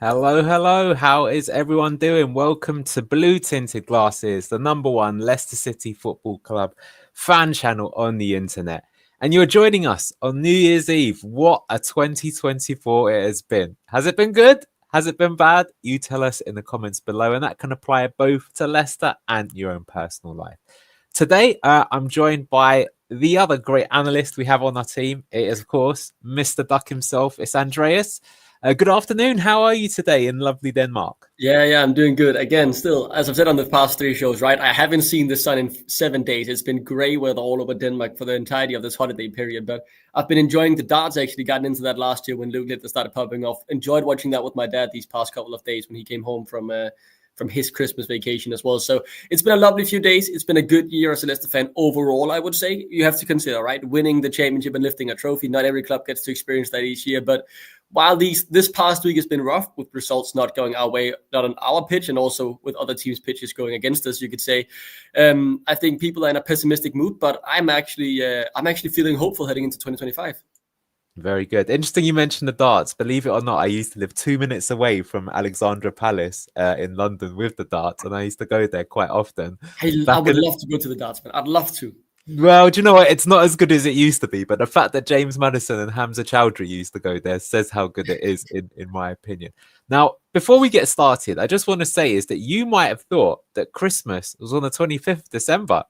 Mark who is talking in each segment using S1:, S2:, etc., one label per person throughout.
S1: Hello, hello. How is everyone doing? Welcome to Blue Tinted Glasses, the number one Leicester City Football Club fan channel on the internet. And you're joining us on New Year's Eve. What a 2024 it has been. Has it been good? Has it been bad? You tell us in the comments below, and that can apply both to Leicester and your own personal life. Today, I'm joined by the other great analyst we have on our team. It is, of course, Mr. Duck himself. It's Andreas. Good afternoon. How are you today in lovely Denmark?
S2: Yeah, I'm doing good. Again, still, as I've said on the past three shows, right? I haven't seen the sun in 7 days. It's been grey weather all over Denmark for the entirety of this holiday period. But I've been enjoying the darts. I actually gotten into that last year when Luke Litter started popping off. Enjoyed watching that with my dad these past couple of days when he came home from his Christmas vacation as well. So it's been a lovely few days. It's been a good year as a Leicester fan overall, I would say. You have to consider, right? Winning the championship and lifting a trophy. Not every club gets to experience that each year. But while this past week has been rough with results not going our way, not on our pitch, and also with other teams' pitches going against us, you could say, I think people are in a pessimistic mood. But I'm actually feeling hopeful heading into 2025.
S1: Very good. Interesting you mentioned the darts. Believe it or not, I used to live 2 minutes away from Alexandra Palace in London with the darts, and I used to go there quite often.
S2: I would love to go to the darts, man. I'd love to.
S1: Well, do you know what? It's not as good as it used to be, but the fact that James Maddison and Hamza Chowdhury used to go there says how good it is, in my opinion. Now, before we get started, I just want to say is that you might have thought that Christmas was on the 25th of December,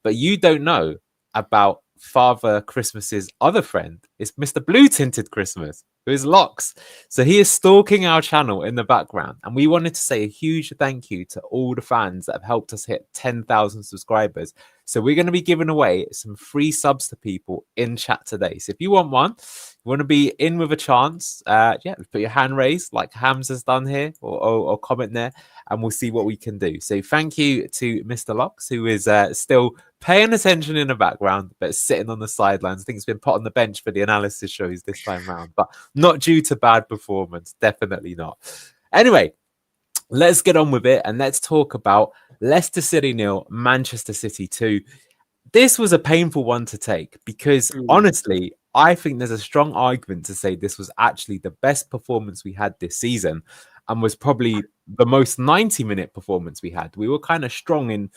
S1: but you don't know about Father Christmas's other friend. It's Mr. Blue Tinted Christmas, who is Locks. So he is stalking our channel in the background. And we wanted to say a huge thank you to all the fans that have helped us hit 10,000 subscribers. So we're going to be giving away some free subs to people in chat today. So if you want one, you want to be in with a chance, put your hand raised like Hamza's done here, or comment there, and we'll see what we can do. So thank you to Mr. Locks, who is still paying attention in the background, but sitting on the sidelines. I think he's been put on the bench for the analysis shows this time round, but not due to bad performance. Definitely not. Anyway, let's get on with it and let's talk about Leicester City 0, Manchester City 2. This was a painful one to take because honestly, I think there's a strong argument to say this was actually the best performance we had this season and was probably the most 90-minute performance we had. We were kind of strong in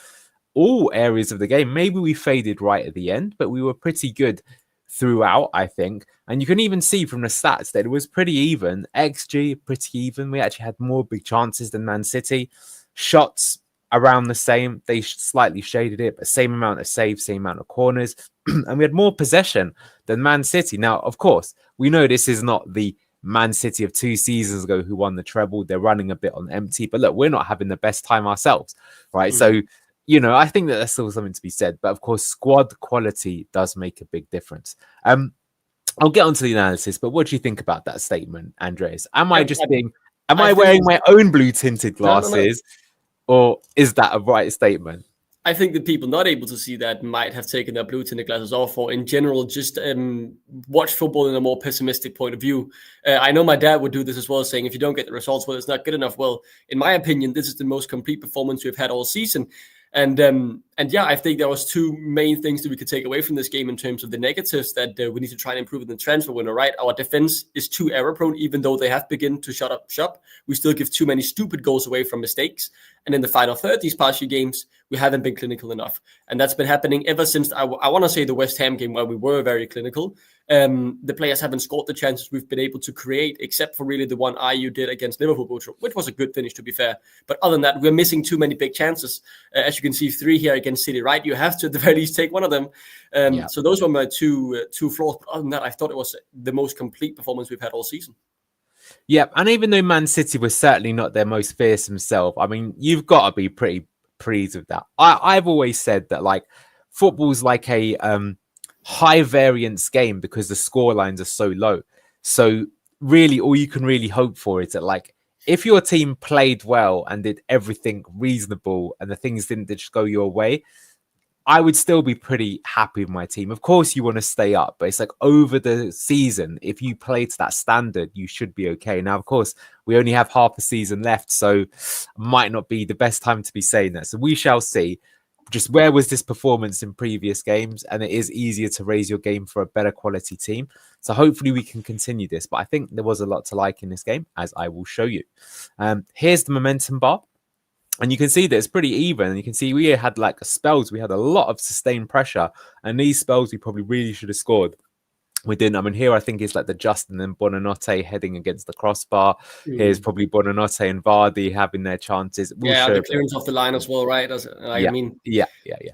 S1: all areas of the game. Maybe we faded right at the end, but we were pretty good throughout, I think. And you can even see from the stats that it was pretty even. XG, pretty even. We actually had more big chances than Man City. Shots around the same. They slightly shaded it, but same amount of saves, same amount of corners. And we had more possession than Man City. Now, of course, we know this is not the Man City of 2 seasons ago who won the treble. They're running a bit on empty. But look, we're not having the best time ourselves, right? So, you know, I think that there's still something to be said. But of course, squad quality does make a big difference. I'll get onto the analysis, but what do you think about that statement, Andres? Am I wearing my own blue tinted glasses, or is that a right statement?
S2: I think the people not able to see that might have taken their blue tinted glasses off, or in general, just watch football in a more pessimistic point of view. I know my dad would do this as well, saying if you don't get the results, well, it's not good enough. Well, in my opinion, this is the most complete performance we've had all season. And yeah, I think there was two main things that we could take away from this game in terms of the negatives that we need to try and improve in the transfer window, right? Our defense is too error prone, even though they have begun to shut up shop. We still give too many stupid goals away from mistakes. And in the final third, these past few games, we haven't been clinical enough. And that's been happening ever since, I want to say, the West Ham game where we were very clinical. The players haven't scored the chances we've been able to create, except for really the one Ayew did against Liverpool, which was a good finish, to be fair. But other than that, we're missing too many big chances. As you can see, 3 here against City, right? You have to, at the very least, take one of them. So those were my two flaws. But other than that, I thought it was the most complete performance we've had all season.
S1: Yeah, and even though Man City was certainly not their most fearsome self, I mean, you've got to be pretty pleased with that. I've always said that, like, football's like a high variance game because the score lines are so low. So really, all you can really hope for is that, like, if your team played well and did everything reasonable and the things didn't just go your way, I would still be pretty happy with my team. Of course, you want to stay up, but it's like over the season, if you play to that standard, you should be okay. Now, of course, we only have half a season left, so might not be the best time to be saying that. So we shall see. just where was this performance in previous games? And it is easier to raise your game for a better quality team. So hopefully we can continue this. But I think there was a lot to like in this game, as I will show you. Here's the momentum bar. And you can see that it's pretty even. And you can see we had like spells. We had a lot of sustained pressure. And these spells we probably really should have scored. We didn't. I mean, here I think it's like the Justin and Buonanotte heading against the crossbar. Here's probably Buonanotte and Vardy having their chances.
S2: The clearance off the line as well, right?
S1: Yeah,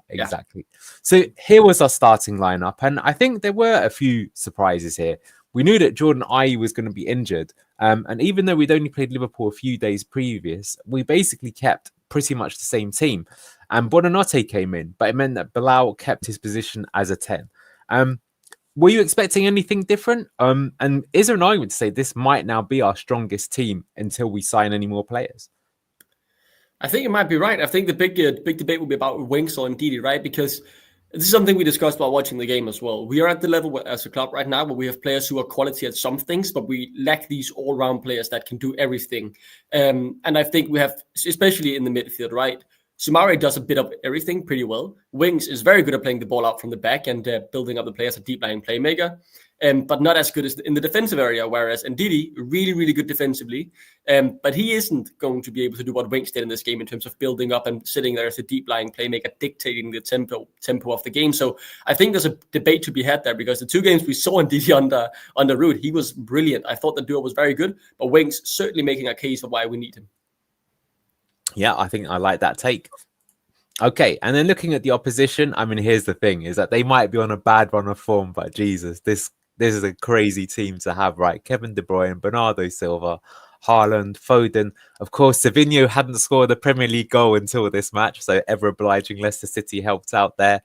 S1: exactly. So here was our starting lineup, and I think there were a few surprises here. We knew that Jordan Ayew was going to be injured, and even though we'd only played Liverpool a few days previous, we basically kept pretty much the same team. And Buonanotte came in, but it meant that Bilal kept his position as a 10. Were you expecting anything different? And is there an argument to say this might now be our strongest team until we sign any more players?
S2: I think you might be right. I think the big debate will be about Winks or Ndidi, right? Because this is something we discussed while watching the game as well. We are at the level as a club right now where we have players who are quality at some things, but we lack these all-round players that can do everything. And I think we have, especially in the midfield, right? Soumaré does a bit of everything pretty well. Winks is very good at playing the ball out from the back and building up the play as a deep lying playmaker, but not as good as in the defensive area, whereas Ndidi, really, really good defensively, but he isn't going to be able to do what Winks did in this game in terms of building up and sitting there as a deep lying playmaker, dictating the tempo of the game. So I think there's a debate to be had there, because the 2 games we saw Ndidi under Ruud, he was brilliant. I thought the duo was very good, but Winks certainly making a case for why we need him.
S1: Yeah, I think I like that take. Okay, and then looking at the opposition, I mean, here's the thing, is that they might be on a bad run of form, but Jesus, this is a crazy team to have, right? Kevin De Bruyne, Bernardo Silva, Haaland, Foden. Of course, Savinho hadn't scored a Premier League goal until this match, so ever-obliging Leicester City helped out there.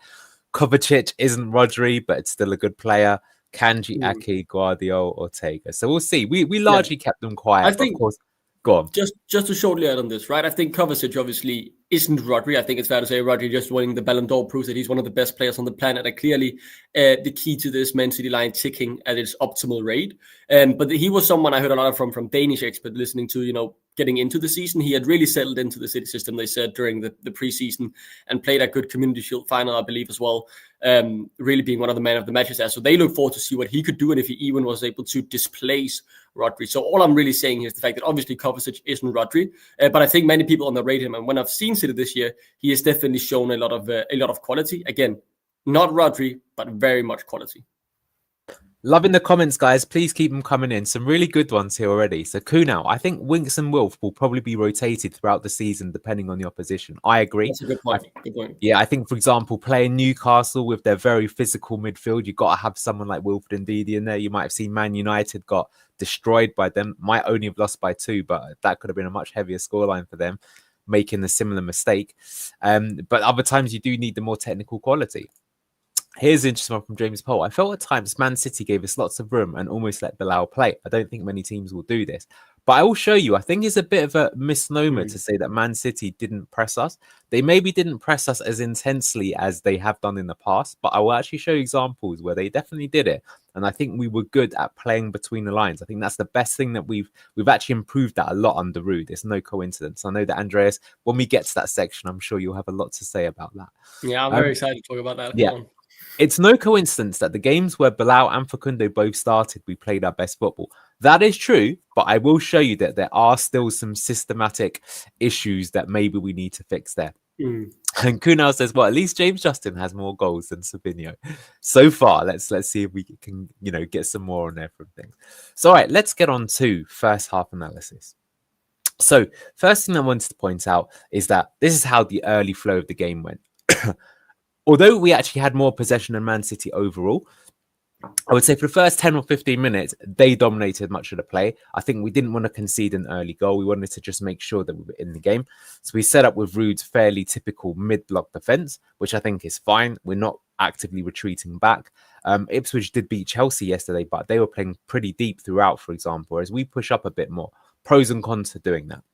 S1: Kovacic isn't Rodri, but it's still a good player. Kanji, Ake, Guardiola, Ortega. So we'll see. We largely kept them quiet, but of course... Go on.
S2: Just to shortly add on this, right? I think Kovacic obviously isn't Rodri. I think it's fair to say Rodri just winning the Ballon d'Or proves that he's one of the best players on the planet. And clearly the key to this Man City line ticking at its optimal rate. But he was someone I heard a lot from Danish experts listening to, getting into the season. He had really settled into the City system, they said, during the preseason, and played a good Community Shield final, I believe, as well. Really being one of the men of the matches there. So they look forward to see what he could do and if he even was able to displace Rodri. So all I'm really saying here is the fact that obviously Kovacic isn't Rodri, but I think many people underrate him. And when I've seen City this year, he has definitely shown a lot of quality. Again, not Rodri, but very much quality.
S1: Loving the comments, guys. Please keep them coming in. Some really good ones here already. So Kunal, I think Winks and Wilf will probably be rotated throughout the season depending on the opposition. I agree.
S2: That's a good point. Good point.
S1: Yeah, I think, for example, playing Newcastle with their very physical midfield, you've got to have someone like Wilfred Ndidi in there. You might have seen Man United got destroyed by them. Might only have lost by 2, but that could have been a much heavier scoreline for them, making a similar mistake. But other times you do need the more technical quality. Here's an interesting one from James Poll. I felt at times Man City gave us lots of room and almost let Bilal play. I don't think many teams will do this. But I will show you, I think it's a bit of a misnomer to say that Man City didn't press us. They maybe didn't press us as intensely as they have done in the past, but I will actually show you examples where they definitely did it. And I think we were good at playing between the lines. I think that's the best thing that we've actually improved that a lot under Ruud. It's no coincidence. I know that, Andreas, when we get to that section, I'm sure you'll have a lot to say about that.
S2: Yeah, I'm very excited to talk about that.
S1: Yeah. It's no coincidence that the games where Bilal and Facundo both started, we played our best football. That is true, but I will show you that there are still some systematic issues that maybe we need to fix there. And Kunal says, well, at least James Justin has more goals than Savinho. So far, let's see if we can, get some more on there from things. So, all right, let's get on to first half analysis. So, first thing I wanted to point out is that this is how the early flow of the game went. Although we actually had more possession than Man City overall, I would say for the first 10 or 15 minutes, they dominated much of the play. I think we didn't want to concede an early goal. We wanted to just make sure that we were in the game. So we set up with Ruud's fairly typical mid-block defence, which I think is fine. We're not actively retreating back. Ipswich did beat Chelsea yesterday, but they were playing pretty deep throughout, for example, whereas we push up a bit more. Pros and cons to doing that.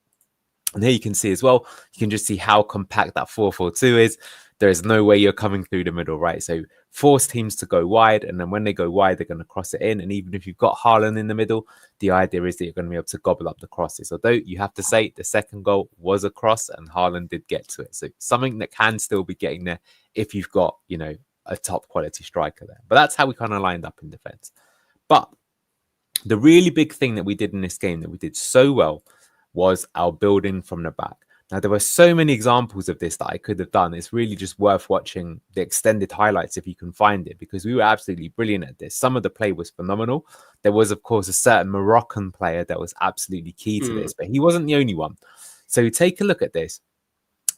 S1: And here you can see as well, you can just see how compact that 4-4-2 is. there is no way you're coming through the middle, right? So force teams to go wide, and then when they go wide, they're going to cross it in. And even if you've got Haaland in the middle, the idea is that you're going to be able to gobble up the crosses. Although you have to say the second goal was a cross, and Haaland did get to it. So something that can still be getting there if you've got, a top quality striker there. But that's how we kind of lined up in defense. But the really big thing that we did in this game that we did so well was our building from the back. Now, there were so many examples of this that I could have done. It's really just worth watching the extended highlights if you can find it, because we were absolutely brilliant at this. Some of the play was phenomenal. There was, of course, a certain Moroccan player that was absolutely key to this, but he wasn't the only one. So take a look at this.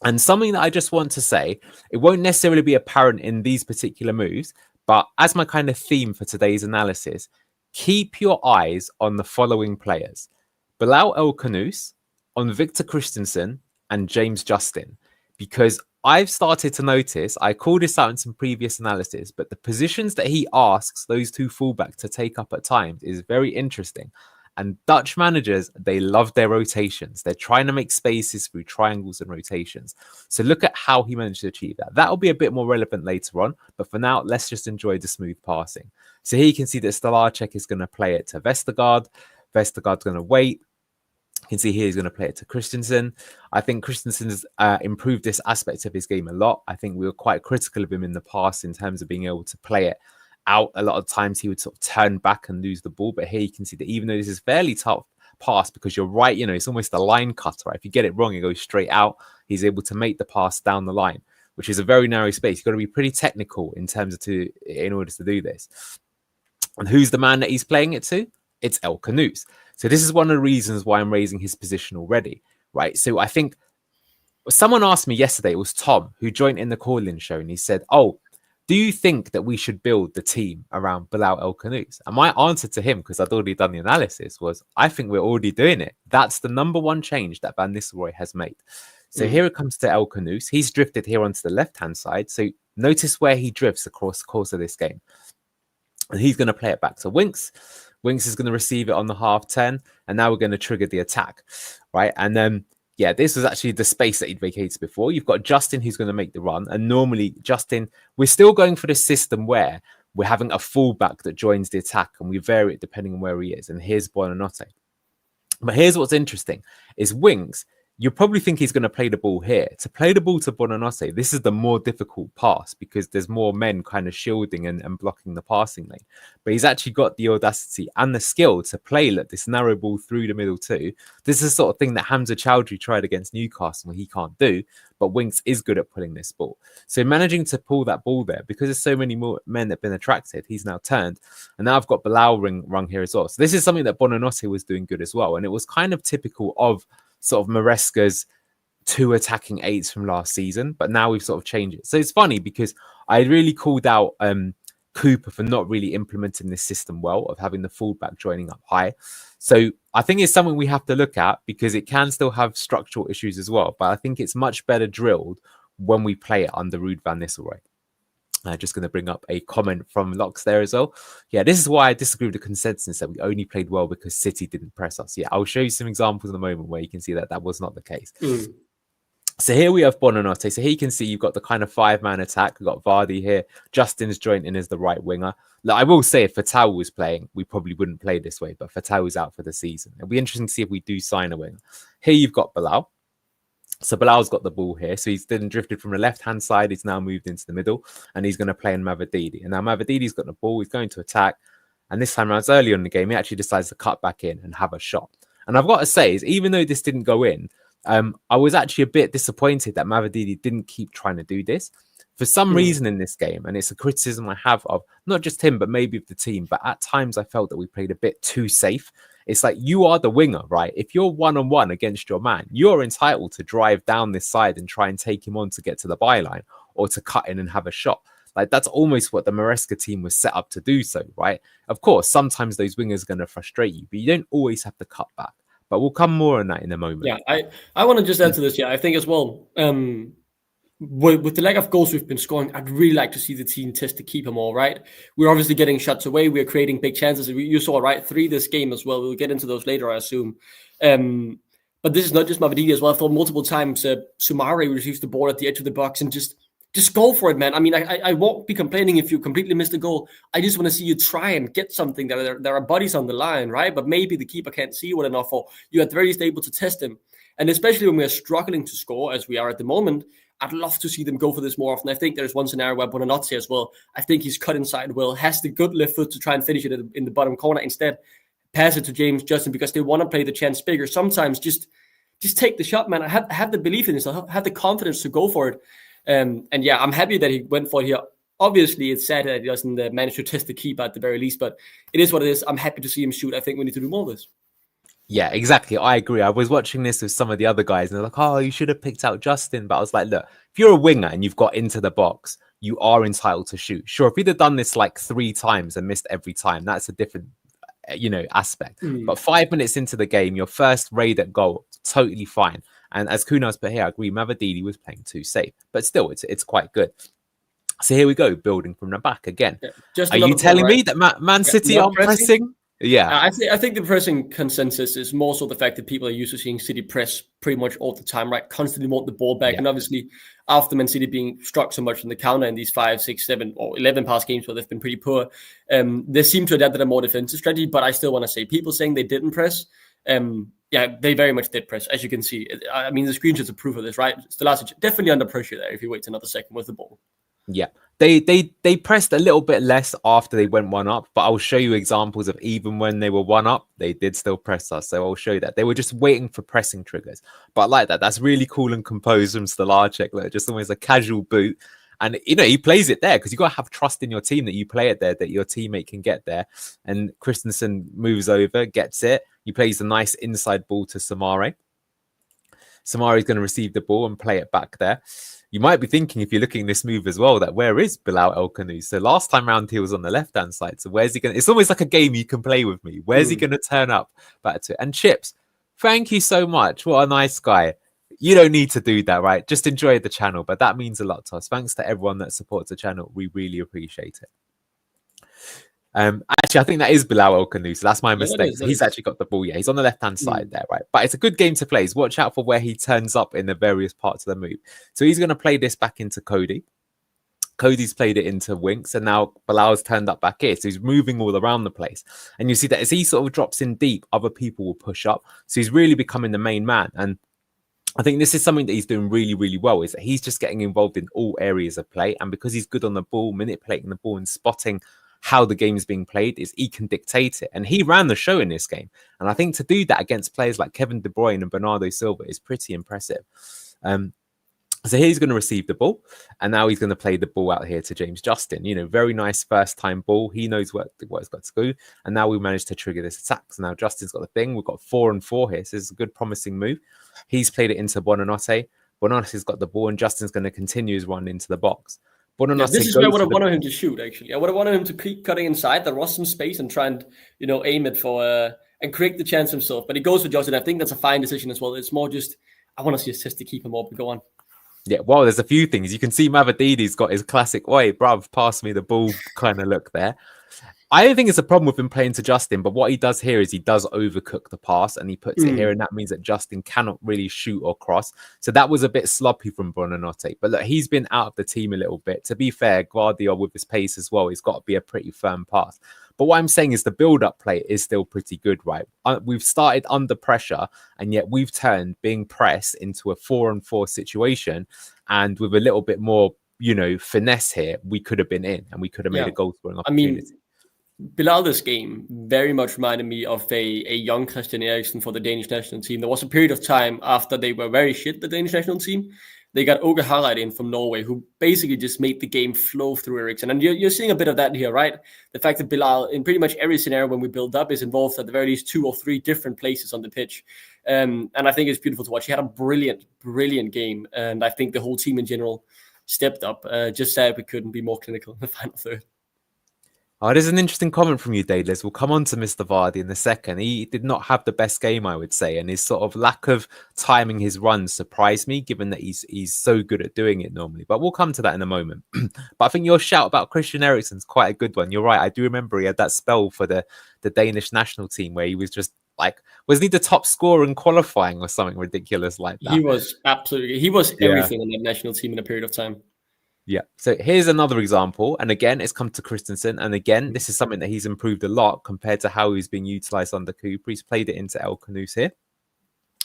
S1: And something that I just want to say, it won't necessarily be apparent in these particular moves, but as my kind of theme for today's analysis, keep your eyes on the following players: Bilal El-Khanous, on Victor Christensen, and James Justin, because I've started to notice, I called this out in some previous analysis, but the positions that he asks those two fullbacks to take up at times is very interesting. And Dutch managers, they love their rotations. They're trying to make spaces through triangles and rotations. So look at how he managed to achieve that. That'll be a bit more relevant later on. But for now, let's just enjoy the smooth passing. So here you can see that Stolarczyk is going to play it to Vestergaard. Vestergaard's going to wait. You can see here he's going to play it to Christensen. I think Christensen's improved this aspect of his game a lot. I think we were quite critical of him in the past in terms of being able to play it out. A lot of times he would sort of turn back and lose the ball, but here you can see that even though this is fairly tough pass, because you're right, it's almost a line cutter, right? If you get it wrong, it goes straight out. He's able to make the pass down the line, which is a very narrow space. You've got to be pretty technical in order to do this. And who's the man that he's playing it to? It's El-Khanous. So this is one of the reasons why I'm raising his position already, right? So I think someone asked me yesterday, it was Tom, who joined in the call-in show, and he said, do you think that we should build the team around Bilal El-Khanous? And my answer to him, because I'd already done the analysis, was I think we're already doing it. That's the number one change that Van Nistelrooy has made. So here it comes to El-Khanous. He's drifted here onto the left-hand side. So notice where he drifts across the course of this game. And he's going to play it back to Winks. Winks is going to receive it on the half 10. And now we're going to trigger the attack, right? And then this was actually the space that he'd vacated before. You've got Justin who's going to make the run. And normally, Justin, we're still going for the system where we're having a fullback that joins the attack and we vary it depending on where he is. And here's Buonanotte. But here's what's interesting is Winks. You probably think he's going to play the ball here. To play the ball to Buonanotte, this is the more difficult pass because there's more men kind of shielding and blocking the passing lane. But he's actually got the audacity and the skill to play this narrow ball through the middle too. This is the sort of thing that Hamza Chowdhury tried against Newcastle where he can't do, but Winks is good at pulling this ball. So managing to pull that ball there, because there's so many more men that have been attracted, he's now turned. And now I've got Bilal rung here as well. So this is something that Buonanotte was doing good as well. And it was kind of typical of sort of Maresca's 2 attacking 8s from last season, but now we've sort of changed it. So it's funny because I really called out Cooper for not really implementing this system well of having the fullback joining up high. So I think it's something we have to look at because it can still have structural issues as well. But I think it's much better drilled when we play it under Ruud van Nistelrooy. I'm just going to bring up a comment from Locks there as well. Yeah, this is why I disagree with the consensus that we only played well because City didn't press us. Yeah, I'll show you some examples in a moment where you can see that that was not the case. So here we have Buonanotte. So here you can see you've got the kind of 5-man attack. We've got Vardy here. Justin's joined in as the right winger. Look, I will say if Fatal was playing, we probably wouldn't play this way, but Fatal is out for the season. It'll be interesting to see if we do sign a winger. Here you've got Bilal. So Bilal's got the ball here. So he's then drifted from the left-hand side. He's now moved into the middle and he's going to play in Mavididi. And now Mavididi's got the ball. He's going to attack. And this time around, earlier in the game, he actually decides to cut back in and have a shot. And I've got to say, is even though this didn't go in, I was actually a bit disappointed that Mavididi didn't keep trying to do this. For some reason in this game, and it's a criticism I have of not just him, but maybe of the team, but at times I felt that we played a bit too safe. It's like you are the winger, right? If you're 1-on-1 against your man, you're entitled to drive down this side and try and take him on to get to the byline or to cut in and have a shot. Like that's almost what the Maresca team was set up to do so, right? Of course, sometimes those wingers are going to frustrate you, but you don't always have to cut back. But we'll come more on that in a moment.
S2: Yeah, I want to just add to this. Yeah, I think as well, with the lack of goals we've been scoring, I'd really like to see the team test to keep them all, right? We're obviously getting shots away. We're creating big chances. You saw, right, 3 this game as well. We'll get into those later, I assume. But this is not just Mavididi as well. I thought multiple times Soumare receives the ball at the edge of the box and just just go for it, man. I mean, I won't be complaining if you completely miss the goal. I just want to see you try and get something. There are bodies on the line, right? But maybe the keeper can't see well enough, or you're at the very least able to test him. And especially when we're struggling to score, as we are at the moment, I'd love to see them go for this more often. I think there's one scenario where Buonanotte as well, I think he's cut inside well, has the good left foot to try and finish it in the bottom corner. Instead, pass it to James Justin because they want to play the chance bigger. Sometimes just take the shot, man. I have the belief in yourself, have the confidence to go for it. And yeah, I'm happy that he went for it here. Obviously, it's sad that he doesn't manage to test the keeper at the very least, but it is what it is. I'm happy to see him shoot. I think we need to do more of this.
S1: Yeah, exactly. I agree. I was watching this with some of the other guys, and they're like, "Oh, you should have picked out Justin." But I was like, "Look, if you're a winger and you've got into the box, you are entitled to shoot. Sure, if you'd have done this like 3 times and missed every time, that's a different, aspect. But 5 minutes into the game, your first raid at goal, totally fine. And as Kuno's put here, I agree, Mavididi was playing too safe, but still, it's quite good. So here we go, building from the back again. Yeah, are you telling me that Man City aren't pressing? Yeah,
S2: I think the pressing consensus is more so the fact that people are used to seeing City press pretty much all the time, right? Constantly want the ball back. Yeah. And obviously, after Man City being struck so much in the counter in these 5, 6, 7, or 11 past games where they've been pretty poor, they seem to adapt to a more defensive strategy. But I still want to say, people saying they didn't press, yeah, they very much did press, as you can see. I mean, the screenshots are proof of this, right? Stalacic definitely under pressure there if he waits another second with the ball.
S1: Yeah, they pressed a little bit less after they went 1 up, but I'll show you examples of even when they were 1 up, they did still press us. So I'll show you that. They were just waiting for pressing triggers. But I like that. That's really cool and composed from Stalacic. Like, just almost a casual boot. And, he plays it there because you've got to have trust in your team that you play it there, that your teammate can get there. And Christensen moves over, gets it. He plays a nice inside ball to Samari. Samari is going to receive the ball and play it back there. You might be thinking, if you're looking at this move as well, that where is Bilal El-Khanous? So last time round, he was on the left-hand side. So where's he going to... It's almost like a game you can play with me. Where's he going to turn up back to? And Chips, thank you so much. What a nice guy. You don't need to do that, right? Just enjoy the channel. But that means a lot to us. Thanks to everyone that supports the channel. We really appreciate it. Actually, I think that is Bilal El-Khanous. That's my mistake. He's actually got the ball. Yeah, he's on the left-hand side there, right? But it's a good game to play. So watch out for where he turns up in the various parts of the move. So he's going to play this back into Cody. Cody's played it into Winks, and now Bilal's turned up back here. So he's moving all around the place. And you see that as he sort of drops in deep, other people will push up. So he's really becoming the main man. And I think this is something that he's doing really, really well, is that he's just getting involved in all areas of play. And because he's good on the ball, manipulating the ball and spotting how the game is being played, is he can dictate it. And he ran the show in this game. And I think to do that against players like Kevin De Bruyne and Bernardo Silva is pretty impressive. So he's going to receive the ball. And now he's going to play the ball out here to James Justin. Very nice first time ball. He knows what it's got to go. And now we managed to trigger this attack. So now Justin's got the thing. We've got 4 and 4 here. So this is a good promising move. He's played it into Buonanotte. Buonanotte's got the ball, and Justin's going to continue his run into the box.
S2: Yeah, this is where I would have wanted him to shoot, actually. I would have wanted him to keep cutting inside. There was some space and try and, aim it for and create the chance himself. But he goes for Justin. I think that's a fine decision as well. It's more just, I want to see assist to keep him up and go on.
S1: Yeah, well, there's a few things. You can see Mavadidi's got his classic, oi, bruv, pass me the ball kind of look there. I don't think it's a problem with him playing to Justin, but what he does here is he does overcook the pass and he puts it here, and that means that Justin cannot really shoot or cross. So that was a bit sloppy from Buonanotte. But look, he's been out of the team a little bit. To be fair, Guardiola with his pace as well, he's got to be a pretty firm pass. But what I'm saying is the build-up play is still pretty good, right? We've started under pressure, and yet we've turned being pressed into a 4-on-4 situation. And with a little bit more, finesse here, we could have been in and we could have made a goal-scoring opportunity.
S2: Bilal this game very much reminded me of a young Christian Eriksen for the Danish national team. There was a period of time after they were very shit, the Danish national team. They got Åge Hareide in from Norway, who basically just made the game flow through Eriksen. And you're seeing a bit of that here, right? The fact that Bilal, in pretty much every scenario when we build up, is involved at the very least 2 or 3 different places on the pitch. And I think it's beautiful to watch. He had a brilliant, brilliant game. And I think the whole team in general stepped up. Just sad we couldn't be more clinical in the final third.
S1: Oh, there's an interesting comment from you, Daedalus. We'll come on to Mr. Vardy in a second. He did not have the best game, I would say, and his sort of lack of timing his runs surprised me, given that he's so good at doing it normally. But we'll come to that in a moment. But I think your shout about Christian Eriksen's quite a good one. You're right. I do remember he had that spell for the Danish national team where he was just like, wasn't he the top scorer in qualifying or something ridiculous like that?
S2: He was everything in that national team in a period of time.
S1: Yeah. So here's another example. And again, it's come to Christensen. And again, this is something that he's improved a lot compared to how he's being utilized under Cooper. He's played it into El Canoes here,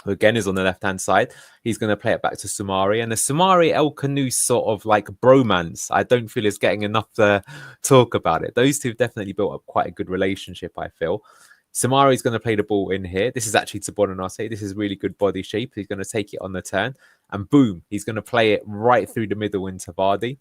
S1: who again is on the left-hand side. He's going to play it back to Sumari. And the Sumari El Canoes sort of like bromance, I don't feel is getting enough to talk about it. Those two have definitely built up quite a good relationship, I feel. Sumari is going to play the ball in here. This is actually to Bonanase. This is really good body shape. He's going to take it on the turn. And boom, he's going to play it right through the middle into Vardy.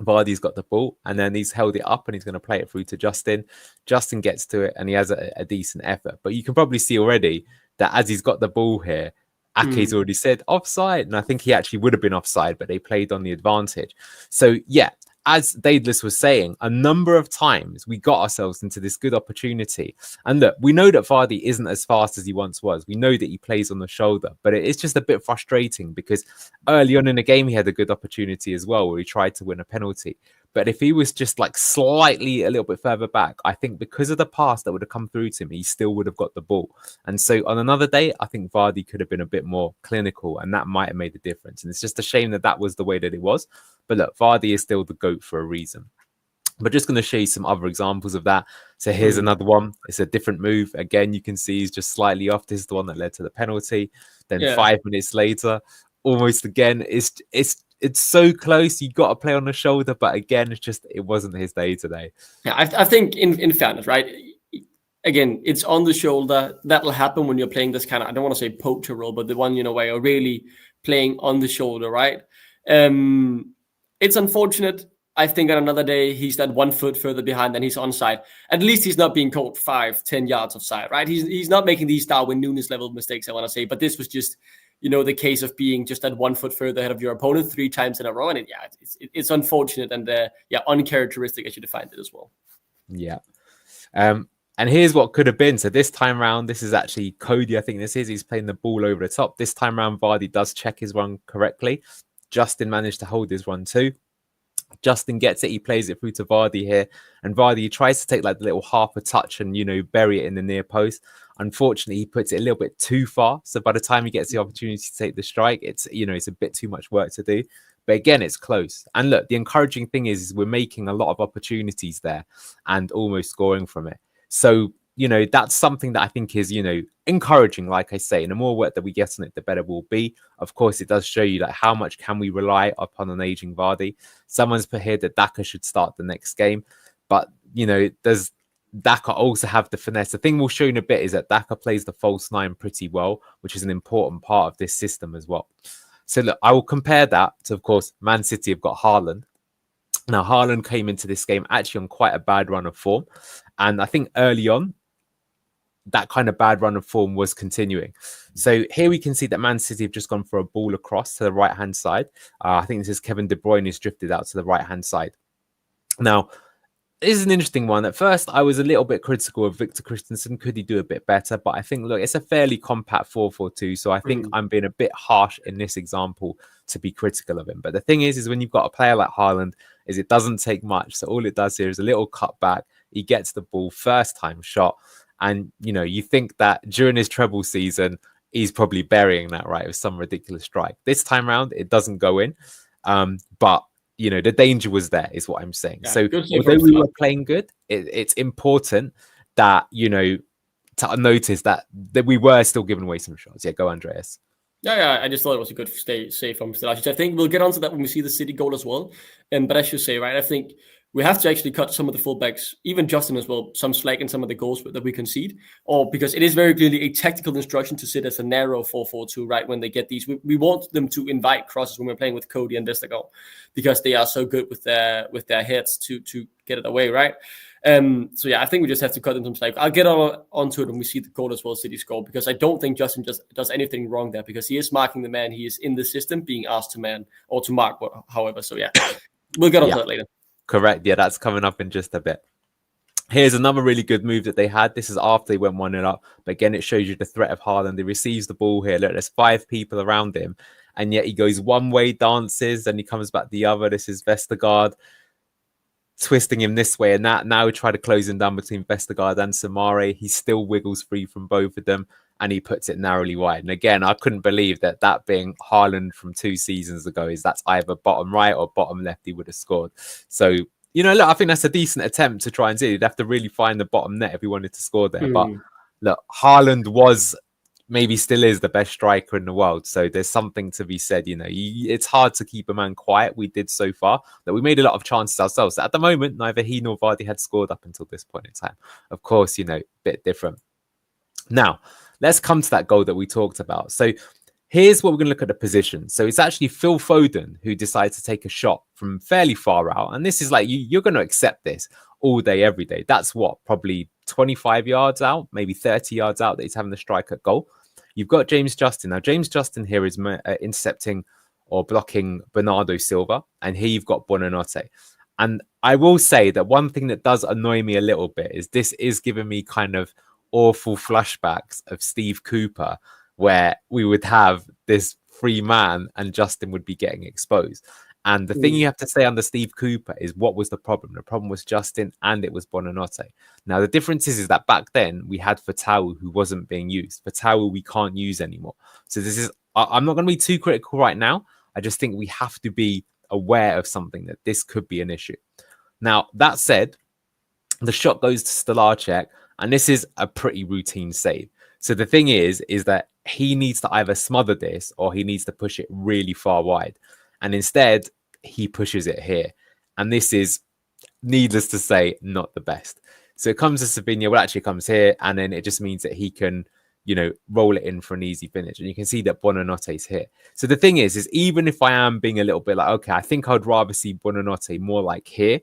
S1: Vardy's got the ball and then he's held it up and he's going to play it through to Justin. Justin gets to it and he has a decent effort. But you can probably see already that as he's got the ball here, Ake's already said offside. And I think he actually would have been offside, but they played on the advantage. So, yeah, as Daedalus was saying, a number of times we got ourselves into this good opportunity. And look, we know that Vardy isn't as fast as he once was. We know that he plays on the shoulder, but it is just a bit frustrating because early on in the game, he had a good opportunity as well where he tried to win a penalty. But if he was just like slightly a little bit further back, I think because of the pass that would have come through to him, he still would have got the ball. And so on another day, I think Vardy could have been a bit more clinical and that might have made a difference. And it's just a shame that that was the way that it was. But look, Vardy is still the GOAT for a reason. But just going to show you some other examples of that. So here's another one. It's a different move. Again, you can see he's just slightly off. This is the one that led to the penalty. Then 5 minutes later, almost again, it's so close. You got to play on the shoulder, but again, it wasn't his day today.
S2: Yeah, I think in fairness, right? Again, it's on the shoulder. That'll happen when you're playing this kind of, I don't want to say poacher role, but the one, where you're really playing on the shoulder, right? It's unfortunate. I think on another day, he's that 1 foot further behind and he's onside. At least he's not being caught 5-10 yards offside, right? He's not making these Darwin Núñez level mistakes, I want to say, but this was just, the case of being just that 1 foot further ahead of your opponent 3 times in a row. And it's unfortunate and uncharacteristic, as you defined it as well.
S1: Yeah. And here's what could have been. So this time round, this is actually Cody, I think this is. He's playing the ball over the top. This time round, Vardy does check his run correctly. Justin managed to hold his run too. Justin gets it. He plays it through to Vardy here. And Vardy tries to take like the little half a touch and, bury it in the near post. Unfortunately, he puts it a little bit too far. So by the time he gets the opportunity to take the strike, it's a bit too much work to do. But again, it's close. And look, the encouraging thing is we're making a lot of opportunities there and almost scoring from it. So, that's something that I think is, encouraging, like I say. And the more work that we get on it, the better we'll be. Of course, it does show you like how much can we rely upon an aging Vardy. Someone's put here that Daka should start the next game. But, does Daka also have the finesse? The thing we'll show you in a bit is that Daka plays the false 9 pretty well, which is an important part of this system as well. So look, I will compare that to, of course, Man City have got Haaland. Now, Haaland came into this game actually on quite a bad run of form. And I think early on, that kind of bad run of form was continuing. So here we can see that Man City have just gone for a ball across to the right-hand side. I think this is Kevin De Bruyne who's drifted out to the right-hand side. Now, this is an interesting one. At first, I was a little bit critical of Victor Christensen. Could he do a bit better? But I think, look, it's a fairly compact 4-4-2. So I think I'm being a bit harsh in this example to be critical of him. But the thing is when you've got a player like Haaland, is it doesn't take much. So all it does here is a little cut back. He gets the ball, first time shot. And, you think that during his treble season, he's probably burying that, right, with some ridiculous strike. This time around, it doesn't go in. But, the danger was there, is what I'm saying. Yeah, so although we were playing good, it's important that, to notice that we were still giving away some shots. Yeah, go, Andreas.
S2: Yeah, I just thought it was a good save from Stalacic. I think we'll get onto that when we see the City goal as well. But I should say, right, I think we have to actually cut some of the fullbacks, even Justin as well, some slack in some of the goals that we concede, or because it is very clearly a tactical instruction to sit as a narrow 4-4-2, right, when they get these. We want them to invite crosses when we're playing with Cody and Vestergaard because they are so good with their heads to get it away, right? So yeah, I think we just have to cut them some slack. I'll get onto it when we see the goal as well, City score, because I don't think Justin just does anything wrong there because he is marking the man. He is in the system being asked to man or to mark, however. So yeah, we'll get onto that later.
S1: Correct. Yeah, that's coming up in just a bit. Here's another really good move that they had. This is after they went 1-0 up. But again, it shows you the threat of Haaland. He receives the ball here. Look, there's 5 people around him. And yet he goes one way, dances, then he comes back the other. This is Vestergaard twisting him this way and that. Now we try to close him down between Vestergaard and Samare. He still wiggles free from both of them. and he puts it narrowly wide. And again, I couldn't believe that being Haaland from 2 seasons ago, that's either bottom right or bottom left he would have scored. So, look, I think that's a decent attempt to try and do. You'd have to really find the bottom net if he wanted to score there. But look, Haaland was, maybe still is, the best striker in the world. So there's something to be said. It's hard to keep a man quiet. We did so far that we made a lot of chances ourselves. At the moment, neither he nor Vardy had scored up until this point in time. Of course, bit different. Now, let's come to that goal that we talked about. So here's what we're going to look at the position. So it's actually Phil Foden who decides to take a shot from fairly far out. And this is like, you're going to accept this all day, every day. That's what, probably 25 yards out, maybe 30 yards out that he's having the strike at goal. You've got James Justin. Now, James Justin here is intercepting or blocking Bernardo Silva. And here you've got Buonanotte. And I will say that one thing that does annoy me a little bit is this is giving me kind of awful flashbacks of Steve Cooper, where we would have this free man and Justin would be getting exposed. And the thing you have to say under Steve Cooper is, what was the problem? The problem was Justin and it was Buonanotte. Now, the difference is that back then we had Fatawu who wasn't being used. Fatawu we can't use anymore. So this is, I'm not going to be too critical right now. I just think we have to be aware of something, that this could be an issue. Now, that said, the shot goes to Stolarczyk, and this is a pretty routine save. So the thing is that he needs to either smother this or he needs to push it really far wide. And instead, he pushes it here. And this is, needless to say, not the best. So it comes to Savinho. Well, actually, it comes here. And then it just means that he can, roll it in for an easy finish. And you can see that Buonanotte's here. So the thing is even if I am being a little bit like, okay, I think I'd rather see Buonanotte more like here.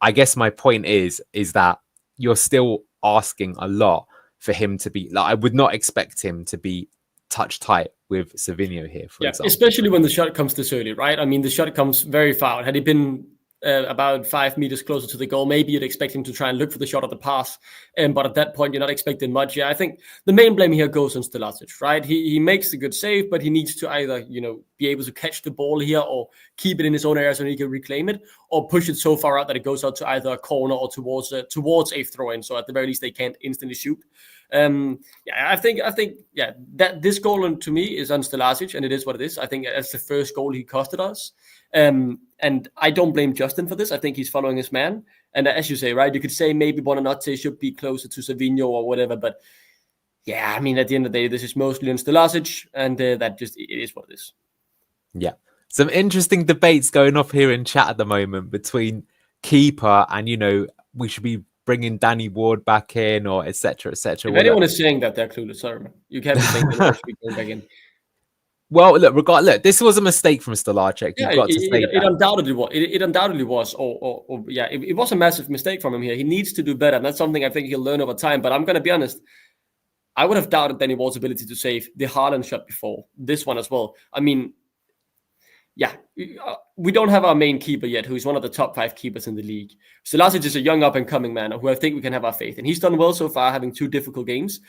S1: I guess my point is that you're still asking a lot for him to be, like, I would not expect him to be touch tight with Savinho here, for example.
S2: Especially when the shot comes this early, right? I mean, the shot comes very far. Had he been about 5 meters closer to the goal, maybe you'd expect him to try and look for the shot at the pass. But at that point, you're not expecting much. Yeah, I think the main blame here goes on Stolarczyk, right? He makes a good save, but he needs to either, be able to catch the ball here or keep it in his own area so he can reclaim it, or push it so far out that it goes out to either a corner or towards a throw-in. So at the very least, they can't instantly shoot. I think that this goal to me is on Stolarczyk, and it is what it is. I think that's the first goal he costed us. And I don't blame Justin for this. I think he's following his man. And as you say, right, you could say maybe Buonanotte should be closer to Savinho or whatever. But yeah, I mean, at the end of the day, this is mostly on Stolarczyk, and that just, it is what it is.
S1: Yeah. Some interesting debates going off here in chat at the moment between keeper and, we should be bringing Danny Ward back in, or etc. etc.
S2: If anyone is saying that, they're clueless. Sorry, you can't be saying that should be going back in.
S1: Well, look, this was a mistake from Stolarczyk. You've got to say
S2: it undoubtedly was. It undoubtedly was. It was a massive mistake from him here. He needs to do better, and that's something I think he'll learn over time. But I'm going to be honest, I would have doubted Danny Ward's ability to save the Haaland shot before this one as well. I mean, we don't have our main keeper yet, who's one of the top 5 keepers in the league. Stolarczyk is a young up-and-coming man who I think we can have our faith in. He's done well so far, having 2 difficult games.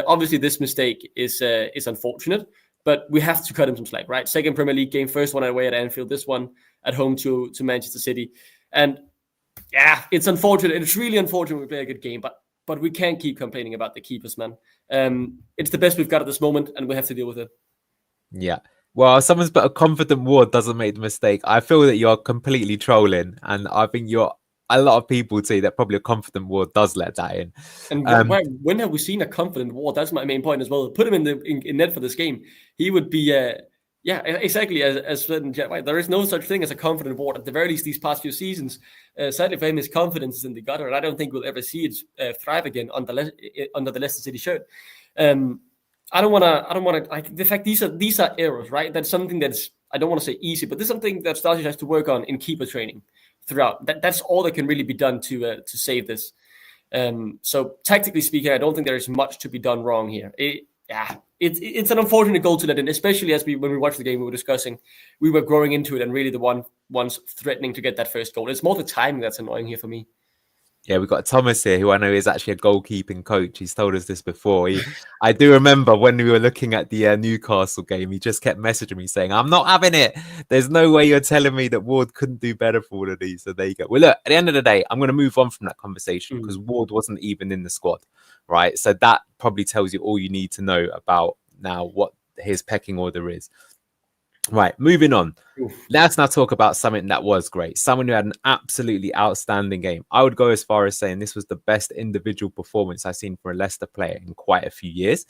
S2: Obviously, this mistake is unfortunate, but we have to cut him some slack, right? Second Premier League game, first one away at Anfield, this one at home to Manchester City. And yeah, it's unfortunate. It's really unfortunate we play a good game, but we can't keep complaining about the keepers, man. It's the best we've got at this moment, and we have to deal with it.
S1: Yeah. Well, someone's but a confident Ward doesn't make the mistake. I feel that you're completely trolling, and I think a lot of people say that probably a confident Ward does let that in.
S2: And when have we seen a confident Ward? That's my main point as well. Put him in net for this game. He would be, exactly as there is no such thing as a confident Ward. At the very least, these past few seasons, sadly for him, his confidence is in the gutter, and I don't think we'll ever see it thrive again under the Leicester City shirt. I don't want to. The fact these are errors, right? That's something that's, I don't want to say easy, but this is something that Stolarczyk has to work on in keeper training throughout. That's all that can really be done to save this. So tactically speaking, I don't think there is much to be done wrong here. It's an unfortunate goal to let in, especially when we watched the game, we were discussing, we were growing into it, and really the ones threatening to get that first goal. It's more the timing that's annoying here for me.
S1: Yeah, we've got Thomas here, who I know is actually a goalkeeping coach. He's told us this before. I do remember when we were looking at the Newcastle game, he just kept messaging me saying, I'm not having it. There's no way you're telling me that Ward couldn't do better for all of these. So there you go. Well, look, at the end of the day, I'm going to move on from that conversation because Ward wasn't even in the squad, right? So that probably tells you all you need to know about now what his pecking order is. Right, moving on.
S2: Oof.
S1: Let's now talk about something that was great. Someone who had an absolutely outstanding game. I would go as far as saying this was the best individual performance I've seen for a Leicester player in quite a few years.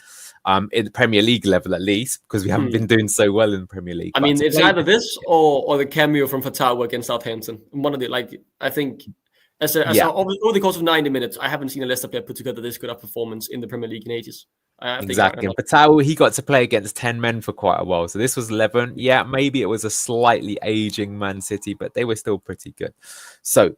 S1: In the Premier League level, at least, because we haven't been doing so well in the Premier League.
S2: I mean, it's either this or the cameo from Fatawa against Southampton. One of the, like, I think over the course of 90 minutes, I haven't seen a Leicester player put together this good a performance in the Premier League in ages.
S1: Exactly. And Fatawa, he got to play against 10 men for quite a while. So this was 11. Yeah, maybe it was a slightly aging Man City, but they were still pretty good. So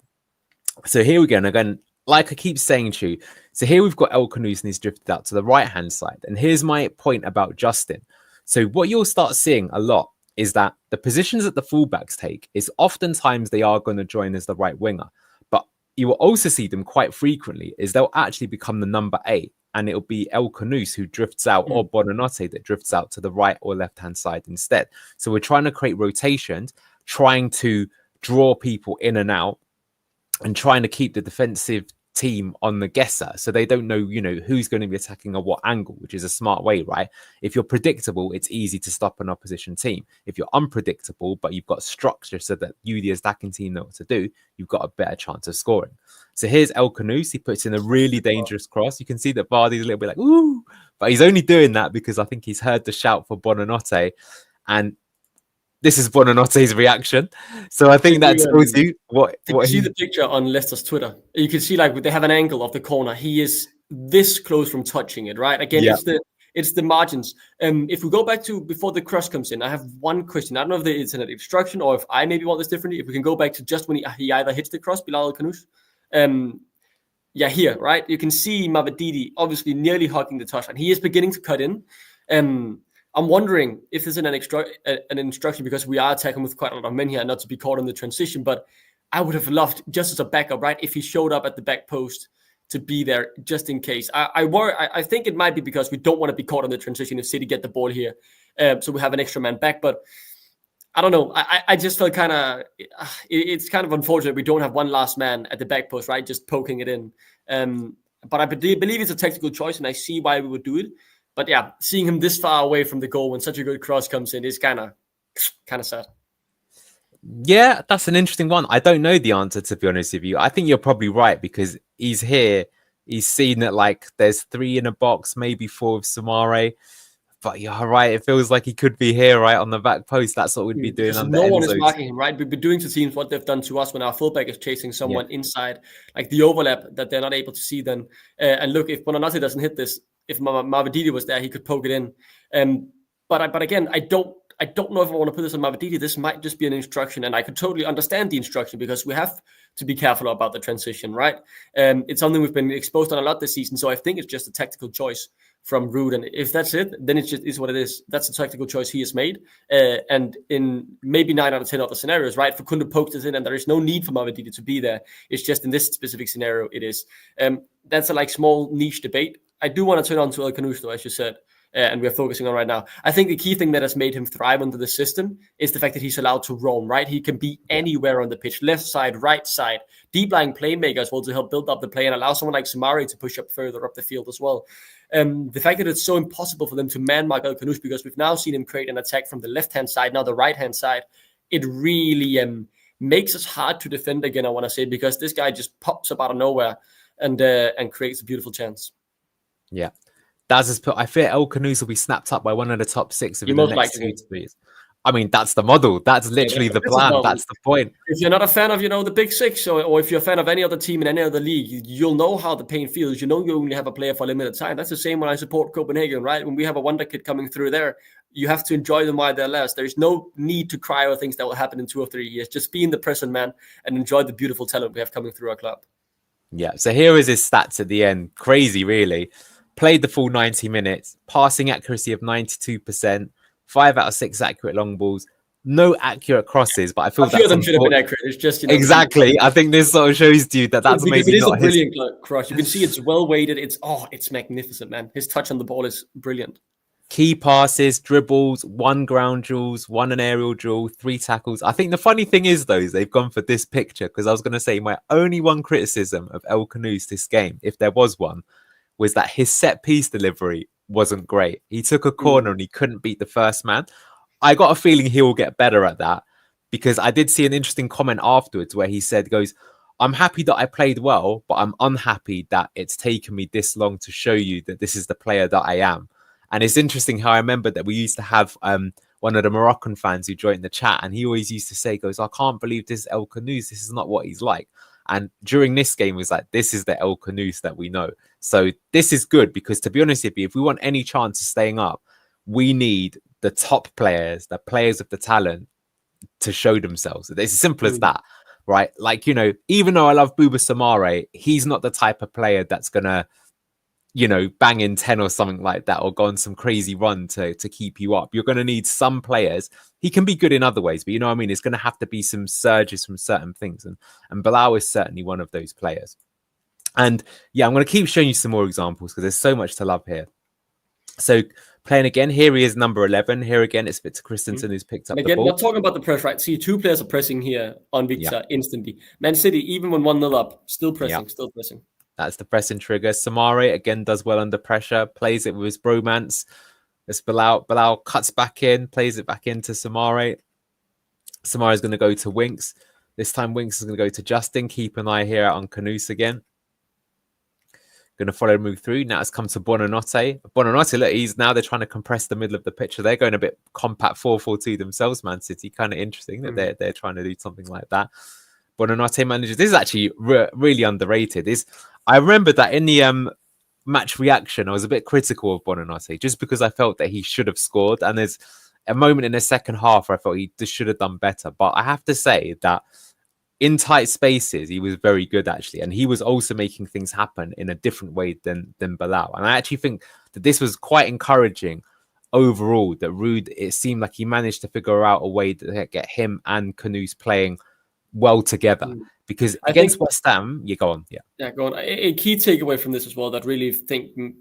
S1: here we go. And again, like I keep saying to you, so here we've got El Khanous and he's drifted out to the right-hand side. And here's my point about Justin. So what you'll start seeing a lot is that the positions that the fullbacks take is oftentimes they are going to join as the right winger. But you will also see them quite frequently is they'll actually become the number 8. And it'll be El Khanous who drifts out or Bonanotte that drifts out to the right or left-hand side instead. So we're trying to create rotations, trying to draw people in and out and trying to keep the defensive team on the guesser so they don't know, who's going to be attacking at what angle, which is a smart way, right? If you're predictable, it's easy to stop an opposition team. If you're unpredictable, but you've got structure so that you, the attacking team, know what to do, you've got a better chance of scoring. So here's El Khanous. He puts in a really dangerous cross. You can see that Vardy's a little bit like, ooh, but he's only doing that because I think he's heard the shout for Bonanotte. And this is Bonanotte's reaction. So I think that tells you what
S2: you see the picture on Leicester's Twitter. You can see like they have an angle of the corner. He is this close from touching it, right? Again, it's the margins. If we go back to before the cross comes in, I have one question. I don't know if it's an instruction or if I maybe want this differently. If we can go back to just when he either hits the cross, Bilal El Khanous. Here, right? You can see Mavididi obviously nearly hugging the touchline. He is beginning to cut in. I'm wondering if there's an instruction because we are attacking with quite a lot of men here, not to be caught in the transition. But I would have loved just as a backup, right? If he showed up at the back post to be there just in case. I worry. I think it might be because we don't want to be caught in the transition if City get the ball here, so we have an extra man back. But I don't know. I just felt kind of it's kind of unfortunate we don't have one last man at the back post, right? Just poking it in. But I believe it's a tactical choice, and I see why we would do it. But yeah, seeing him this far away from the goal when such a good cross comes in is kind of sad.
S1: Yeah, that's an interesting one. I don't know the answer, to be honest with you. I think you're probably right because he's here. He's seen that like there's 3 in a box, maybe 4 with Samare. But you're right. It feels like he could be here, right, on the back post. That's what we'd be doing.
S2: No one is marking him, right? We've been doing to teams what they've done to us when our fullback is chasing someone inside, like the overlap that they're not able to see. Then and look, if Bonanotte doesn't hit this, if Mavididi was there, he could poke it in. But again, I don't know if I want to put this on Mavididi. This might just be an instruction, and I could totally understand the instruction because we have to be careful about the transition, right? It's something we've been exposed on a lot this season, so I think it's just a tactical choice from Ruud, and if that's it, then it just is what it is. That's a tactical choice he has made, and in maybe 9 out of 10 other scenarios, right? For Kunde poked it in, and there is no need for Mavididi to be there. It's just in this specific scenario, it is. That's a small niche debate. I do want to turn on to El Khanous, though, as you said, and we're focusing on right now. I think the key thing that has made him thrive under the system is the fact that he's allowed to roam, right? He can be anywhere on the pitch, left side, right side, deep-lying playmaker as well to help build up the play and allow someone like Samari to push up further up the field as well. The fact that it's so impossible for them to man-mark El Khanous because we've now seen him create an attack from the left-hand side, now the right-hand side, it really makes us hard to defend again, I want to say, because this guy just pops up out of nowhere and creates a beautiful chance.
S1: Yeah. Daz has put, I fear El Khanous will be snapped up by one of the top 6 within the next 2 to 3 years. I mean, that's the model. That's literally the plan. That's the point.
S2: If you're not a fan of, the Big 6, or if you're a fan of any other team in any other league, you'll know how the pain feels. You only have a player for a limited time. That's the same when I support Copenhagen, right? When we have a wonder kid coming through there, you have to enjoy them while they're last. There's no need to cry over things that will happen in 2 or 3 years. Just be in the present, man, and enjoy the beautiful talent we have coming through our club.
S1: Yeah, so here is his stats at the end. Crazy, really. Played the full 90 minutes, passing accuracy of 92%, 5 out of 6 accurate long balls, no accurate crosses, but I feel
S2: A few of
S1: that's
S2: them should have been
S1: unfortunate.
S2: accurate. It's just,
S1: Exactly. I think this sort of shows to you that that's
S2: because it
S1: maybe
S2: is a
S1: not his.
S2: brilliant cross. You can see it's well weighted. It's magnificent, man. His touch on the ball is brilliant.
S1: Key passes, dribbles, 1 ground duels, 1 an aerial duel, 3 tackles. I think the funny thing is, though, is they've gone for this picture because I was going to say my only one criticism of El Canoes this game, if there was one, was that his set piece delivery wasn't great. He took a corner and he couldn't beat the first man. I got a feeling he will get better at that because I did see an interesting comment afterwards where he said, I'm happy that I played well, but I'm unhappy that it's taken me this long to show you that this is the player that I am. And it's interesting how I remember that we used to have one of the Moroccan fans who joined the chat, and he always used to say, I can't believe this El Canoes. This is not what he's like. And during this game, it was like, this is the El Canoes that we know. So this is good because, to be honest with you, if we want any chance of staying up, we need the top players, the players of the talent to show themselves. It's as simple as that, right? Like, even though I love Bouba Samare, he's not the type of player that's going to, bang in 10 or something like that, or go on some crazy run to keep you up. You're going to need some players. He can be good in other ways, but you know what I mean? It's going to have to be some surges from certain things. And Bilal is certainly one of those players. And yeah, I'm going to keep showing you some more examples because there's so much to love here. So playing again, here he is, number 11. Here again, it's Victor Christensen who's picked up the ball.
S2: Not talking about the press, right? See, 2 players are pressing here on Victor instantly. Man City, even when 1-0 up, still pressing.
S1: That's the pressing trigger. Samare, again, does well under pressure, plays it with his bromance. It's Bilal. Bilal cuts back in, plays it back into Samare. Samare is going to go to Winks. This time, Winks is going to go to Justin. Keep an eye here out on Canoes again. Going to follow move through. Now it's come to Buonanotte. Buonanotte, look, they're trying to compress the middle of the pitch. They're going a bit compact 4-4-2 themselves, Man City. Kind of interesting that they're trying to do something like that. Buonanotte manages. This is actually really underrated. I remember that in the match reaction, I was a bit critical of Buonanotte just because I felt that he should have scored. And there's a moment in the second half where I thought he just should have done better. But I have to say that in tight spaces, he was very good, actually. And he was also making things happen in a different way than Bilal. And I actually think that this was quite encouraging overall, that Ruud, it seemed like he managed to figure out a way to get him and Canoes playing well together. Because against West Ham, you go on.
S2: Yeah, go on. A key takeaway from this as well that really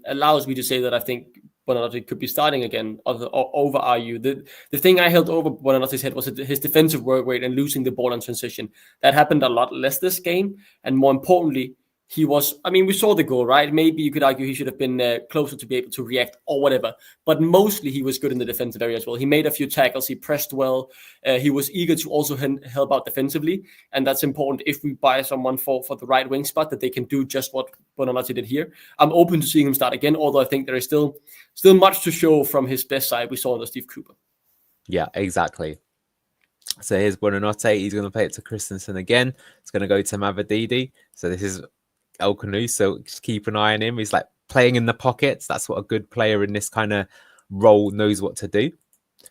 S2: allows me to say that I think Buonanotte could be starting again over RU. The thing I held over Buonanotte's head was his defensive work rate and losing the ball in transition. That happened a lot less this game. And more importantly, we saw the goal, right? Maybe you could argue he should have been closer to be able to react or whatever. But mostly he was good in the defensive area as well. He made a few tackles. He pressed well. He was eager to also help out defensively. And that's important if we buy someone for the right wing spot, that they can do just what Buonanotte did here. I'm open to seeing him start again, although I think there is still much to show from his best side we saw under Steve Cooper.
S1: Yeah, exactly. So here's Buonanotte. He's going to play it to Christensen again. It's going to go to Mavididi. So this is El Canoes, so just keep an eye on him. He's like playing in the pockets. That's what a good player in this kind of role knows what to do.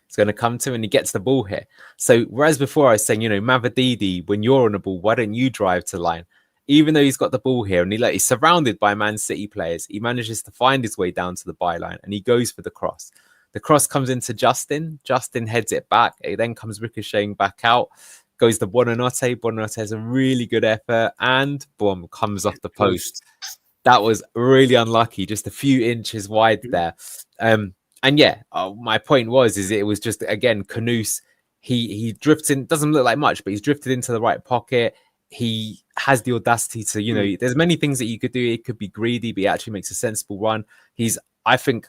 S1: It's going to come to him and he gets the ball here. So whereas before I was saying, Mavididi, when you're on the ball, why don't you drive to line? Even though he's got the ball here and he's surrounded by Man City players, he manages to find his way down to the byline and he goes for the cross. The cross comes into Justin. Justin heads it back. It then comes ricocheting back out. Goes to Buonanotte. Buonanotte has a really good effort and boom, comes off the post. That was really unlucky, just a few inches wide there. And yeah, my point was it was just, again, Canoes, he drifts in, doesn't look like much, but he's drifted into the right pocket. He has the audacity to, there's many things that you could do. It could be greedy, but he actually makes a sensible run. He's, I think,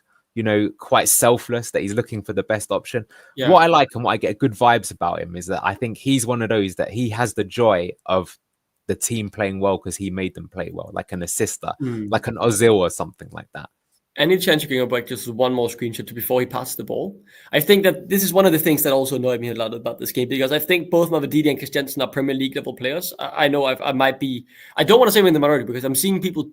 S1: quite selfless, that he's looking for the best option. Yeah. What I like and what I get good vibes about him is that I think he's one of those that he has the joy of the team playing well because he made them play well, like an assister, like an Ozil or something like that.
S2: Any chance you can go back just one more screenshot before he passes the ball? I think that this is one of the things that also annoyed me a lot about this game, because I think both Mavididi and Christensen are Premier League level players. I know I might be, I don't want to say I'm in the minority because I'm seeing people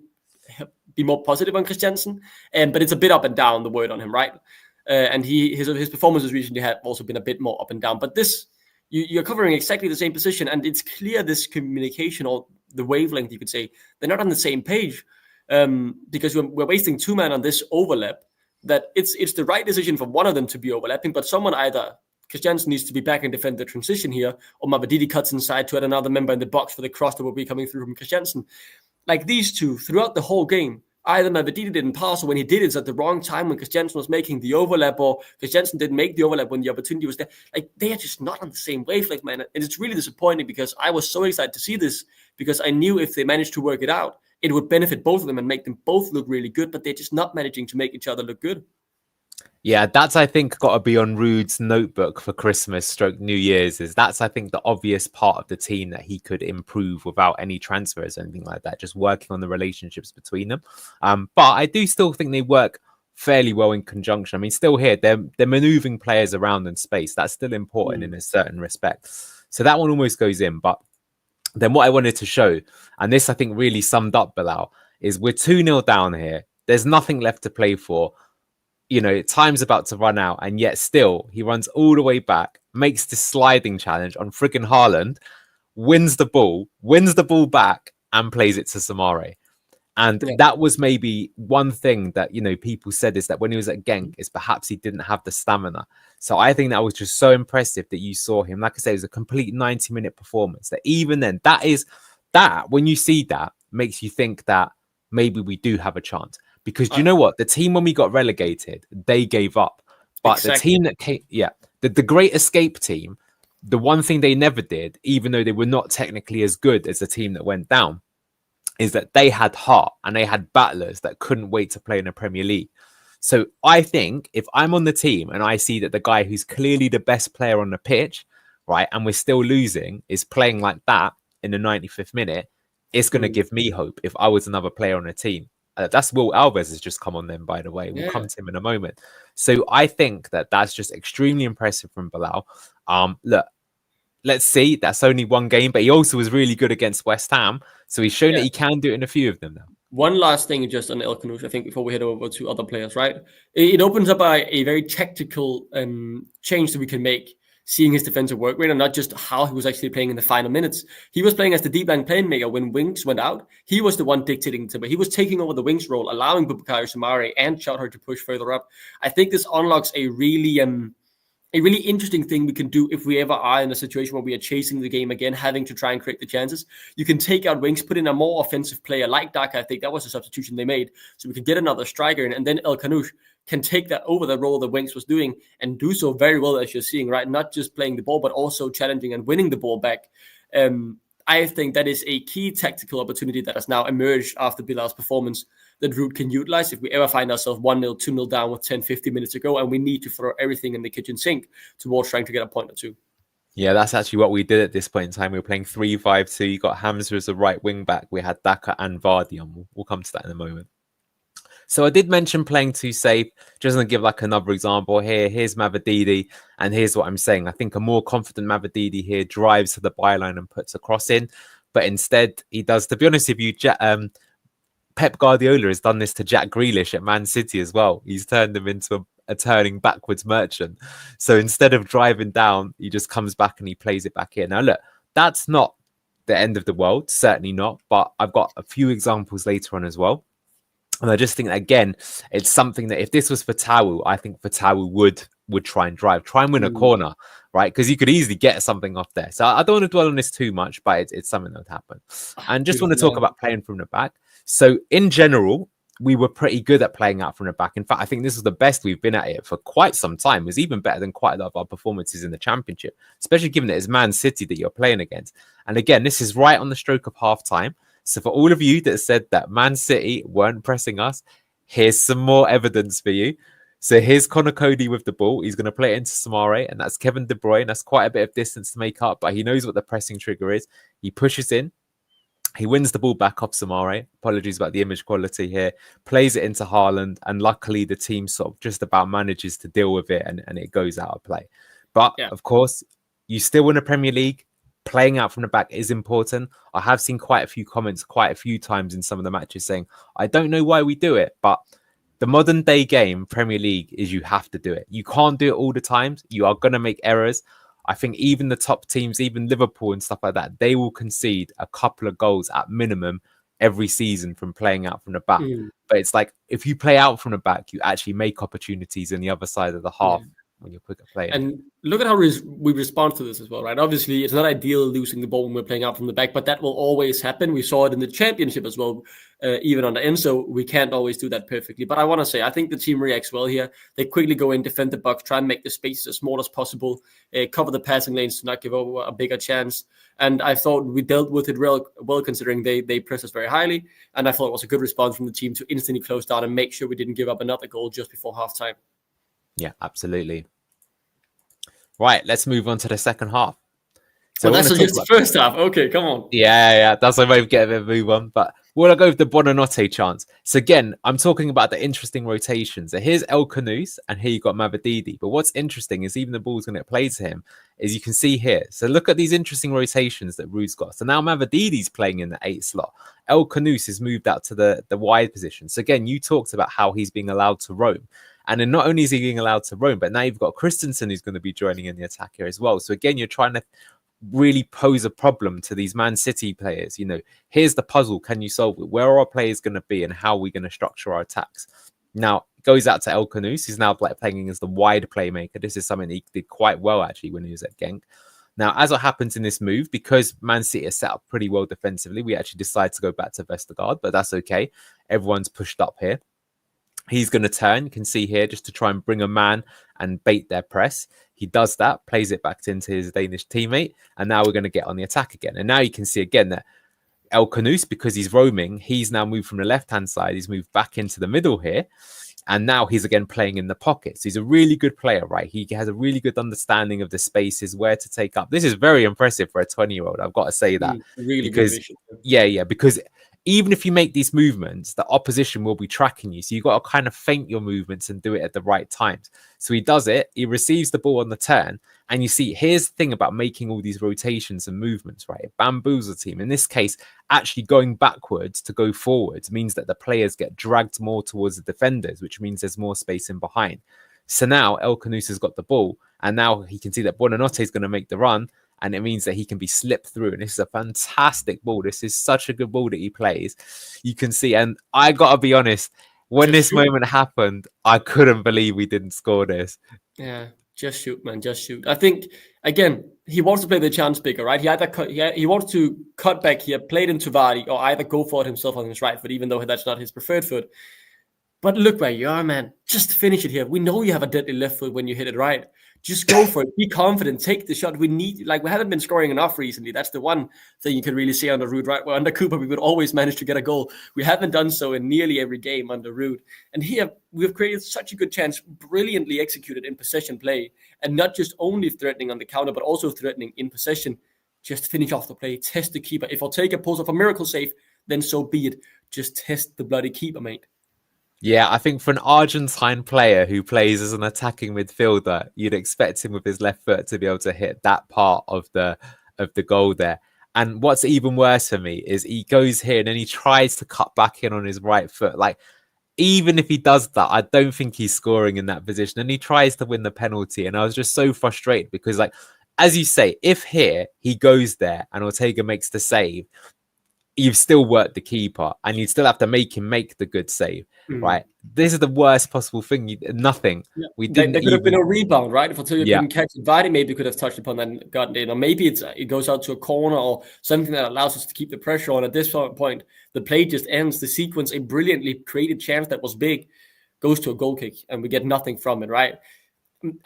S2: be more positive on Christensen, but it's a bit up and down, the word on him, right? And his performances recently have also been a bit more up and down. But this, you're covering exactly the same position, and it's clear this communication, or the wavelength, you could say, they're not on the same page. Because we're wasting two men on this overlap, that it's the right decision for one of them to be overlapping, but someone either Christiansen needs to be back and defend the transition here, or Mavadidi cuts inside to add another member in the box for the cross that will be coming through from Christiansen. Like these two, throughout the whole game, either Mavadidi didn't pass, or when he did, it's at the wrong time when Christiansen was making the overlap, or Christiansen didn't make the overlap when the opportunity was there. Like, they are just not on the same wavelength, man. And it's really disappointing because I was so excited to see this, because I knew if they managed to work it out, it would benefit both of them and make them both look really good, but they're just not managing to make each other look good.
S1: Yeah, that's, I think, got to be on Ruud's notebook for Christmas stroke New Year's. Is that's, I think, the obvious part of the team that he could improve without any transfers or anything like that, just working on the relationships between them. But I do still think they work fairly well in conjunction. I mean, still here, they're maneuvering players around in space. That's still important in a certain respect. So that one almost goes in. But then what I wanted to show, and this I think really summed up Bilal, is we're 2-0 down here. There's nothing left to play for. You know, time's about to run out, and yet still he runs all the way back, makes this sliding challenge on friggin' Haaland, wins the ball back, and plays it to Samare. And that was maybe one thing that, you know, people said is that when he was at Genk, is perhaps he didn't have the stamina. So I think that was just so impressive that you saw him. Like I said, it was a complete 90-minute performance. That even then, that when you see that, makes you think that maybe we do have a chance. Because do you know what? The team, when we got relegated, they gave up. But the team that came, the Great Escape team, the one thing they never did, even though they were not technically as good as the team that went down, is that they had heart and they had battlers that couldn't wait to play in the Premier League. So I think if I'm on the team and I see that the guy who's clearly the best player on the pitch, right, and we're still losing, is playing like that in the 95th minute, it's going to give me hope if I was another player on the team. That's Will Alves has just come on then, by the way. We'll come to him in a moment. So I think that that's just extremely impressive from Bilal. Look, let's see. That's only one game, but he also was really good against West Ham. So he's shown that he can do it in a few of them now.
S2: One last thing just on El Kanouche, I think, before we head over to other players, right? It opens up a very tactical change that we can make, seeing his defensive work rate and not just how he was actually playing in the final minutes. He was playing as the deep line playmaker when Winks went out. He was the one dictating to, but he was taking over the Winks role, allowing Bukayo Samare and Chowdhury to push further up. I think this unlocks a really interesting thing we can do if we ever are in a situation where we are chasing the game again, having to try and create the chances. You can take out Winks, put in a more offensive player like Daka. I think that was a substitution they made, so we could get another striker in, and then El Kanouche can take that over the role that Winks was doing and do so very well, as you're seeing, right? Not just playing the ball, but also challenging and winning the ball back. I think that is a key tactical opportunity that has now emerged after Bilal's performance that Ruud can utilize if we ever find ourselves 1-0, 2-0 down with 10, 15 minutes to go, and we need to throw everything in the kitchen sink towards trying to get a point or two.
S1: Yeah, that's actually what we did at this point in time. We were playing 3-5-2. You got Hamza as a right wing back. We had Daka and Vardy on. We'll come to that in a moment. So I did mention playing too safe. Just going to give like another example here. Here's Mavadidi, and here's what I'm saying. I think a more confident Mavadidi here drives to the byline and puts a cross in, but instead he does. To be honest with you, Pep Guardiola has done this to Jack Grealish at Man City as well. He's turned him into a turning backwards merchant. So instead of driving down, he just comes back and he plays it back in. Now look, that's not the end of the world, certainly not. But I've got a few examples later on as well. And I just think, again, it's something that if this was Fatawu, I think Fatawu would try and win a corner, right? Because you could easily get something off there. So I don't want to dwell on this too much, but it's something that would happen. And just want to talk about playing from the back. So in general, we were pretty good at playing out from the back. In fact, I think this is the best we've been at it for quite some time. It was even better than quite a lot of our performances in the Championship, especially given that it's Man City that you're playing against. And again, this is right on the stroke of half time. So for all of you that said that Man City weren't pressing us, here's some more evidence for you. So here's Conor Cody with the ball. He's going to play it into Samare, and that's Kevin De Bruyne. That's quite a bit of distance to make up, but he knows what the pressing trigger is. He pushes in. He wins the ball back off Samare. Apologies about the image quality here. Plays it into Haaland, and luckily the team sort of just about manages to deal with it, and it goes out of play. But of course, you still win a Premier League. Playing out from the back is important. I have seen quite a few comments quite a few times in some of the matches saying, I don't know why we do it, but the modern day game, Premier League, is you have to do it. You can't do it all the time. You are going to make errors. I think even the top teams, even Liverpool and stuff like that, they will concede a couple of goals at minimum every season from playing out from the back. But it's like, if you play out from the back, you actually make opportunities on the other side of the half when you're quicker playing.
S2: And look at how we respond to this as well, right? Obviously, it's not ideal losing the ball when we're playing out from the back, but that will always happen. We saw it in the championship as well, even under Enzo. We can't always do that perfectly. But I want to say, I think the team reacts well here. They quickly go in, defend the box, try and make the spaces as small as possible, cover the passing lanes to not give over a bigger chance. And I thought we dealt with it real well, considering they pressed us very highly. And I thought it was a good response from the team to instantly close down and make sure we didn't give up another goal just before halftime.
S1: Yeah, absolutely. Right, let's move on to the second half.
S2: So that's just the first half. Okay, come on.
S1: Yeah, that's a way of getting a move on. But we'll go with the Buonanotte chance. So again, I'm talking about the interesting rotations. So here's El Kanous, and here you got Mavididi. But what's interesting is even the ball's going to get played to him, is you can see here. So look at these interesting rotations that Ruud's got. So now Mavididi's playing in the 8 slot. El Kanous has moved out to the wide position. So again, you talked about how he's being allowed to roam. And then not only is he being allowed to roam, but now you've got Christensen who's going to be joining in the attack here as well. So again, you're trying to really pose a problem to these Man City players. You know, here's the puzzle. Can you solve it? Where are our players going to be and how are we going to structure our attacks? Now, it goes out to El Kanous. He's now playing as the wide playmaker. This is something he did quite well, actually, when he was at Genk. Now, as what happens in this move, because Man City is set up pretty well defensively, we actually decide to go back to Vestergaard, but that's okay. Everyone's pushed up here. He's going to turn, you can see here, just to try and bring a man and bait their press. He does that, plays it back into his Danish teammate, and now we're going to get on the attack again. And now you can see again that El Kanous, because he's roaming, he's now moved from the left-hand side. He's moved back into the middle here, and now he's again playing in the pocket. So he's a really good player, right? He has a really good understanding of the spaces, where to take up. This is very impressive for a 20-year-old. I've got to say that.
S2: Really
S1: because, yeah, because even if you make these movements, the opposition will be tracking you. So you've got to kind of feint your movements and do it at the right times. So he does it. He receives the ball on the turn. And you see, here's the thing about making all these rotations and movements, right? It bamboozles the team. In this case, actually going backwards to go forwards means that the players get dragged more towards the defenders, which means there's more space in behind. So now El Kanous has got the ball. And now he can see that Buonanotte is going to make the run. And it means that he can be slipped through. And this is a fantastic ball. This is such a good ball that he plays. You can see. And I got to be honest, when this moment happened, I couldn't believe we didn't score this.
S2: Yeah, just shoot, man. Just shoot. I think, again, he wants to play the chance bigger, right? He wants to cut back here, play it into Vardy, or either go for it himself on his right foot, even though that's not his preferred foot. But look where you are, man. Just finish it here. We know you have a deadly left foot when you hit it right. Just go for it. Be confident. Take the shot. We haven't been scoring enough recently. That's the one thing you can really see under Ruud, right? Well, under Cooper, we would always manage to get a goal. We haven't done so in nearly every game under Ruud. And here, we've created such a good chance, brilliantly executed in possession play, and not just only threatening on the counter, but also threatening in possession. Just finish off the play. Test the keeper. If Ortega pulls off a miracle save, then so be it. Just test the bloody keeper, mate.
S1: Yeah, I think for an Argentine player who plays as an attacking midfielder, you'd expect him with his left foot to be able to hit that part of the goal there. And what's even worse for me is he goes here and then he tries to cut back in on his right foot. Like, even if he does that, I don't think he's scoring in that position. And he tries to win the penalty. And I was just so frustrated because, like, as you say, if here he goes there and Ortega makes the save, you've still worked the keeper and you'd still have to make him make the good save, right? This is the worst possible thing. Nothing.
S2: Yeah.
S1: We didn't.
S2: There could have been a rebound, right? If Ortega didn't catch it, Vardy maybe could have touched upon that and gotten in, or maybe it goes out to a corner or something that allows us to keep the pressure on. At this point, the play just ends. The sequence, a brilliantly created chance that was big, goes to a goal kick, and we get nothing from it, right?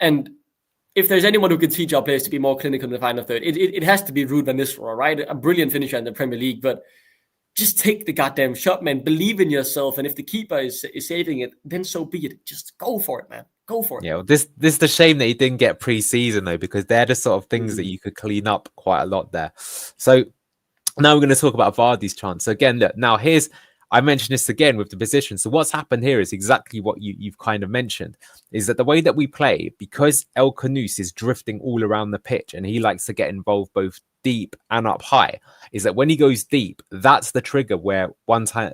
S2: And if there's anyone who can teach our players to be more clinical in the final third, it has to be Ruud van Nistelrooy, right? A brilliant finisher in the Premier League, but just take the goddamn shot, man. Believe in yourself, and if the keeper is saving it, then so be it. Just go for it, man. Go for it.
S1: Yeah, well, this is the shame that he didn't get pre-season though, because they're the sort of things that you could clean up quite a lot there. So now we're going to talk about Vardy's chance. So again, look, now I mentioned this again with the position. So what's happened here is exactly what you've kind of mentioned, is that the way that we play, because El Kanous is drifting all around the pitch and he likes to get involved both deep and up high, is that when he goes deep, that's the trigger where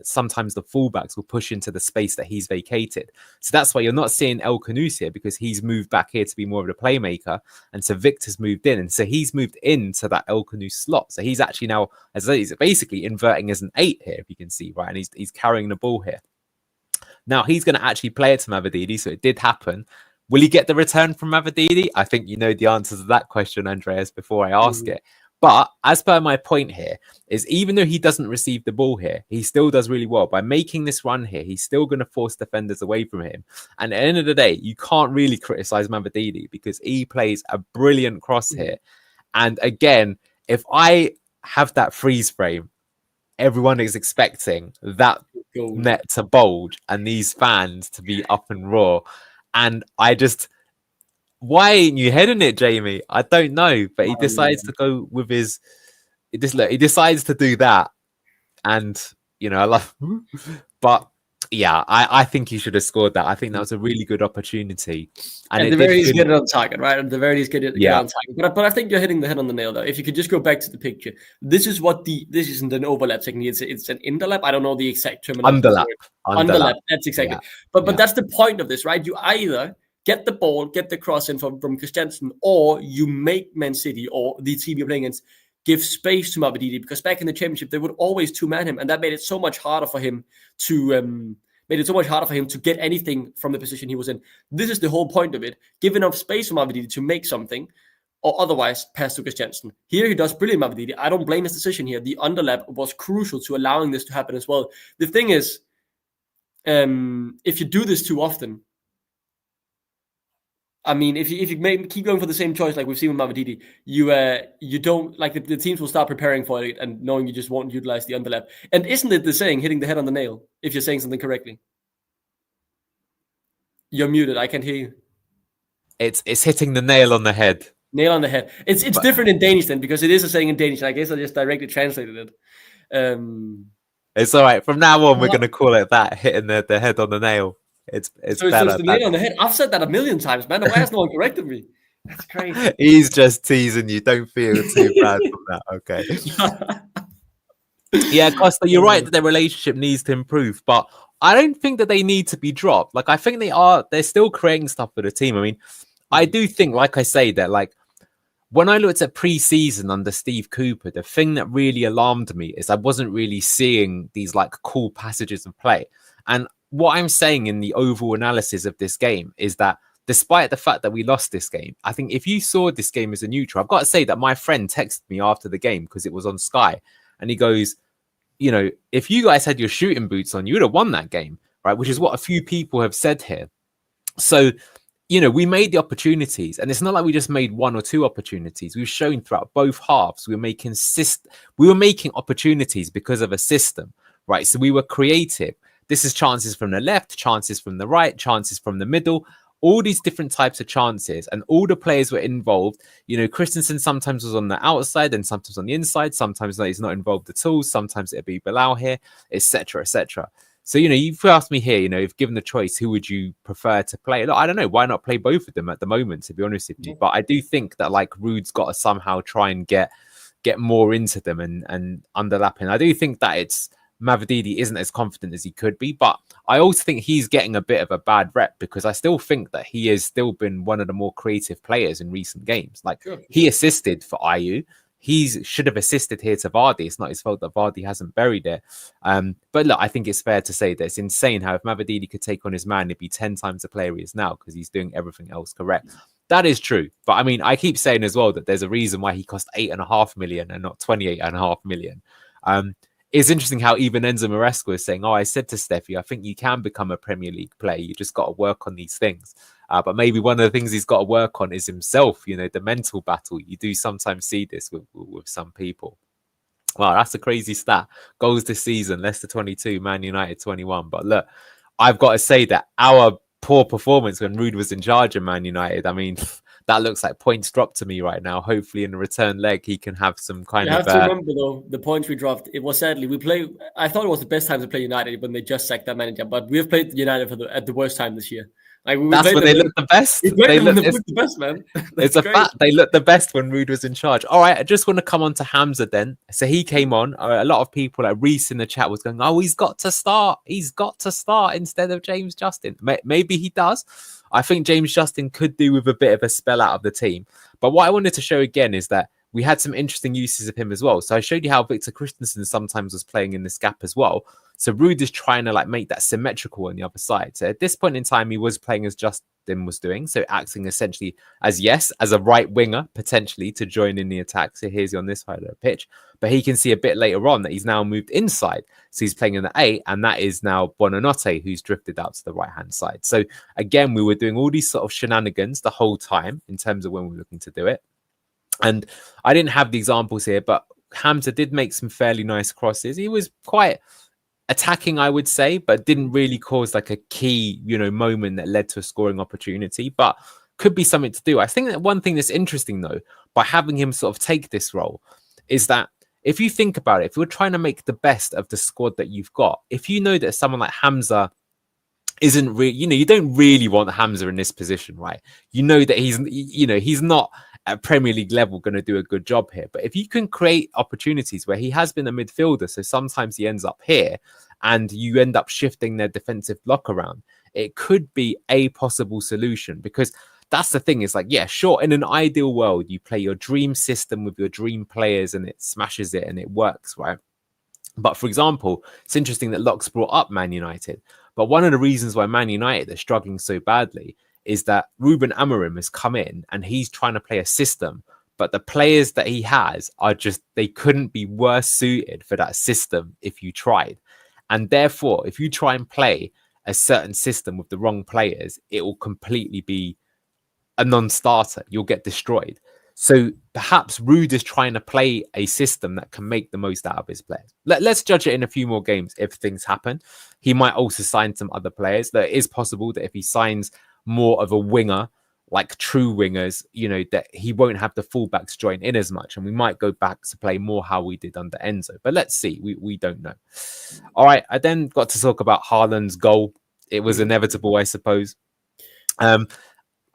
S1: sometimes the fullbacks will push into the space that he's vacated. So that's why you're not seeing El Kanous here, because he's moved back here to be more of a playmaker, and so Victor's moved in, and so he's moved into that El Kanous slot. So he's actually now, as I say, he's basically inverting as an 8 here, if you can see, right? And he's carrying the ball here. Now he's going to actually play it to Mavididi, so it did happen. Will he get the return from Mavididi? I think you know the answer to that question, Andreas, before I ask it. But as per my point here, is even though he doesn't receive the ball here, he still does really well. By making this run here, he's still going to force defenders away from him. And at the end of the day, you can't really criticize Mavididi because he plays a brilliant cross here. And again, if I have that freeze frame, everyone is expecting that net to bulge and these fans to be up and raw. And I just, why ain't you heading it, Jamie? I don't know, but he decides to go with his. He decides to do that, and you know, I love. But yeah, I think he should have scored that. I think that was a really good opportunity,
S2: and at the very least, get it on target, right? At the very least, get it on target. But I think you're hitting the head on the nail, though. If you could just go back to the picture, this isn't an overlap technique. It's an interlap. I don't know the exact terminology. Underlap. That's exactly. But that's the point of this, right? You either get the ball, get the cross in from Christiansen, or you make Man City or the team you're playing against give space to Mavididi, because back in the Championship they would always two-man him, and that made it so much harder for him to get anything from the position he was in. This is the whole point of it: give enough space for Mavididi to make something, or otherwise pass to Christiansen. Here he does brilliant, Mavididi. I don't blame his decision here. The underlap was crucial to allowing this to happen as well. The thing is, if you do this too often, I mean, if you keep going for the same choice like we've seen with Mavididi, you don't, like, the teams will start preparing for it and knowing you just won't utilize the underlap. And isn't it the saying, hitting the head on the nail, if you're saying something correctly? You're muted. I can't hear you.
S1: It's hitting the nail on the head.
S2: Nail on the head. It's different in Danish then, because it is a saying in Danish. I guess I just directly translated it.
S1: It's all right. From now on, we're going to call it that, hitting the head on the nail. It's
S2: so
S1: better.
S2: It's the nail on the head. I've said that a million times, man. Why has no one corrected me? That's crazy.
S1: He's just teasing you. Don't feel too bad from that. Okay. Yeah, Costa, you're right that their relationship needs to improve, but I don't think that they need to be dropped. Like, I think they're still creating stuff for the team. I mean, I do think, like I say, that like when I looked at pre-season under Steve Cooper, the thing that really alarmed me is I wasn't really seeing these like cool passages of play. And what I'm saying in the overall analysis of this game is that despite the fact that we lost this game, I think if you saw this game as a neutral, I've got to say that my friend texted me after the game because it was on Sky, and he goes, you know, if you guys had your shooting boots on, you would have won that game, right? Which is what a few people have said here. So, you know, we made the opportunities, and it's not like we just made one or two opportunities. We've shown throughout both halves we were making opportunities because of a system, right? So we were creative. This is chances from the left, chances from the right, chances from the middle, all these different types of chances, and all the players were involved. You know, Christensen sometimes was on the outside and sometimes on the inside. Sometimes he's not involved at all. Sometimes it'd be Bilal here, etc., etc. So, you know, you've asked me here, you know, if given the choice, who would you prefer to play? Look, I don't know. Why not play both of them at the moment, to be honest with you? But I do think that, like, Ruud's got to somehow try and get more into them and underlapping. I do think that it's Mavididi isn't as confident as he could be, but I also think he's getting a bit of a bad rep because I still think that he has still been one of the more creative players in recent games. Like, he assisted for Ayew. He should have assisted here to Vardy. It's not his fault that Vardy hasn't buried it. But look, I think it's fair to say that it's insane how if Mavididi could take on his man, he'd be 10 times the player he is now because he's doing everything else correct. That is true. But I mean, I keep saying as well that there's a reason why he cost 8.5 million and not 28.5 million. It's interesting how even Enzo Maresca was saying, I said to Steffi, I think you can become a Premier League player. You just got to work on these things. But maybe one of the things he's got to work on is himself, you know, the mental battle. You do sometimes see this with some people. Wow, that's a crazy stat. Goals this season, Leicester 22, Man United 21. But look, I've got to say that our poor performance when Ruud was in charge of Man United, I mean, that looks like points dropped to me right now. Hopefully in the return leg, he can have some kind of... You have
S2: to remember, though, the points we dropped, it was sadly, I thought it was the best time to play United when they just sacked that manager, but we have played United at the worst time this year. Like,
S1: that's when they looked the best.
S2: They looked the best, man.
S1: It's a fact. They looked the best when Ruud was in charge. All right, I just want to come on to Hamza then. So he came on. A lot of people, like Reese in the chat, was going, he's got to start. He's got to start instead of James Justin. Maybe he does. I think James Justin could do with a bit of a spell out of the team. But what I wanted to show again is that we had some interesting uses of him as well. So I showed you how Victor Christensen sometimes was playing in this gap as well. So Ruud is trying to like make that symmetrical on the other side. So at this point in time, he was playing as Justin was doing. So acting essentially as a right winger, potentially to join in the attack. So here's you on this side of the pitch. But he can see a bit later on that he's now moved inside. So he's playing in the 8, and that is now Buonanotte, who's drifted out to the right-hand side. So again, we were doing all these sort of shenanigans the whole time in terms of when we were looking to do it. And I didn't have the examples here, but Hamza did make some fairly nice crosses. He was quite attacking, I would say, but didn't really cause like a key, moment that led to a scoring opportunity, but could be something to do. I think that one thing that's interesting, though, by having him sort of take this role is that if you think about it, if you're trying to make the best of the squad that you've got, if you know that someone like Hamza isn't really, you don't really want Hamza in this position, right? You know that he's not at Premier League level going to do a good job here. But if you can create opportunities where he has been a midfielder, so sometimes he ends up here and you end up shifting their defensive block around, it could be a possible solution. Because that's the thing, is like, yeah, sure, in an ideal world, you play your dream system with your dream players and it smashes it and it works, right? But for example, it's interesting that Locke's brought up Man United. But one of the reasons why Man United are struggling so badly is that Ruben Amorim has come in and he's trying to play a system, but the players that he has are they couldn't be worse suited for that system if you tried. And therefore, if you try and play a certain system with the wrong players, it will completely be a non-starter. You'll get destroyed. So perhaps Ruud is trying to play a system that can make the most out of his players. Let's judge it in a few more games if things happen. He might also sign some other players. That it is possible that if he signs more of a winger, like true wingers, that he won't have the fullbacks join in as much. And we might go back to play more how we did under Enzo. But let's see. We don't know. All right. I then got to talk about Haaland's goal. It was inevitable, I suppose.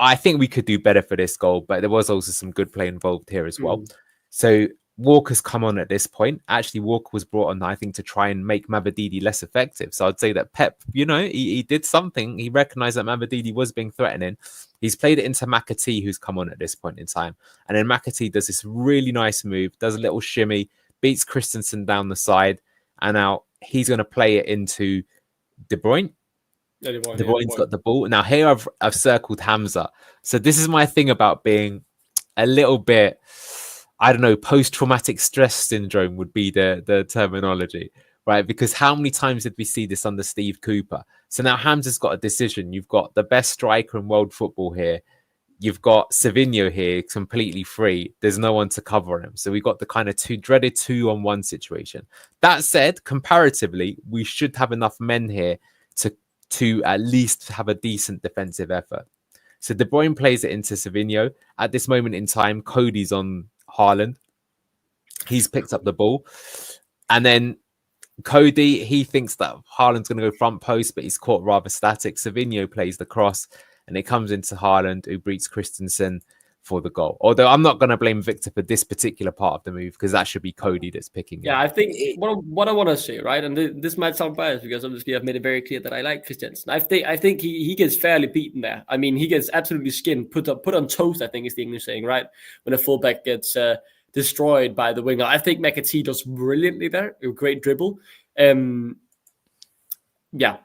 S1: I think we could do better for this goal, but there was also some good play involved here as well. So Walker's come on at this point. Actually, Walker was brought on, I think, to try and make Mavididi less effective. So I'd say that Pep, he did something. He recognized that Mavididi was being threatening. He's played it into McAtee, who's come on at this point in time. And then McAtee does this really nice move, does a little shimmy, beats Christensen down the side. And now he's going to play it into De Bruyne. De Bruyne's got the ball. Now here I've circled Hamza. So this is my thing about being a little bit, I don't know, post-traumatic stress syndrome would be the terminology, right? Because how many times did we see this under Steve Cooper? So now Hamza's got a decision. You've got the best striker in world football here. You've got Savinho here completely free. There's no one to cover him. So we got the kind of dreaded 2-on-1 situation. That said, comparatively, we should have enough men here to at least have a decent defensive effort. So De Bruyne plays it into Savinho. At this moment in time, Cody's on Haaland. He's picked up the ball. And then Cody, he thinks that Haaland's going to go front post, but he's caught rather static. Savinho plays the cross, and it comes into Haaland, who beats Christensen for the goal. Although I'm not going to blame Victor for this particular part of the move, because that should be Cody that's picking it.
S2: Yeah, I think what I want to say, right, and this might sound biased because obviously I've made it very clear that I like Christensen. I think he gets fairly beaten there. I mean, he gets absolutely skinned, put on toast, I think is the English saying, right? When a fullback gets destroyed by the winger. I think McAtee does brilliantly there, a great dribble. Yeah,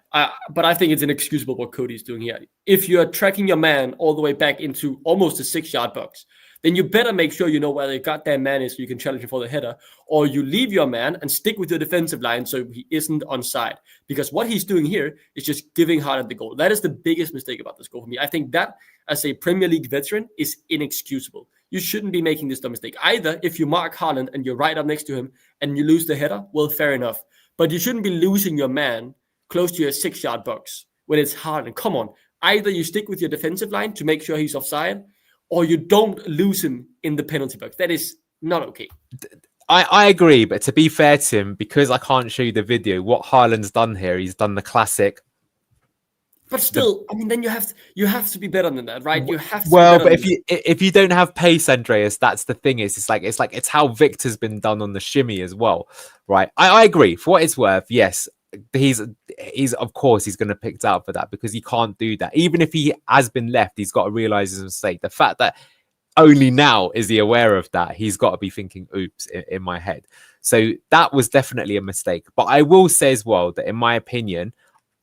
S2: but I think it's inexcusable what Cody's doing here. If you're tracking your man all the way back into almost a 6-yard box, then you better make sure you know where the goddamn man is so you can challenge him for the header, or you leave your man and stick with your defensive line so he isn't onside. Because what he's doing here is just giving Haaland the goal. That is the biggest mistake about this goal for me. I think that, as a Premier League veteran, is inexcusable. You shouldn't be making this dumb mistake. Either if you mark Haaland and you're right up next to him and you lose the header, well, fair enough. But you shouldn't be losing your man close to your 6-yard box when it's Haaland. Come on. Either you stick with your defensive line to make sure he's offside, or you don't lose him in the penalty box. That is not okay.
S1: I agree, but to be fair to him, because I can't show you the video, what Haaland's done here, he's done the classic.
S2: But still, I mean, then you have to be better than that, right? You have to.
S1: Well, but if you don't have pace, Andreas, that's the thing. It's how Victor's been done on the shimmy as well, right? I agree. For what it's worth, yes. He's of course he's going to picked out for that, because he can't do that. Even if he has been left, he's got to realize his mistake. The fact that only now is he aware of that. He's got to be thinking, oops, in my head. So that was definitely a mistake. But I will say as well that in my opinion,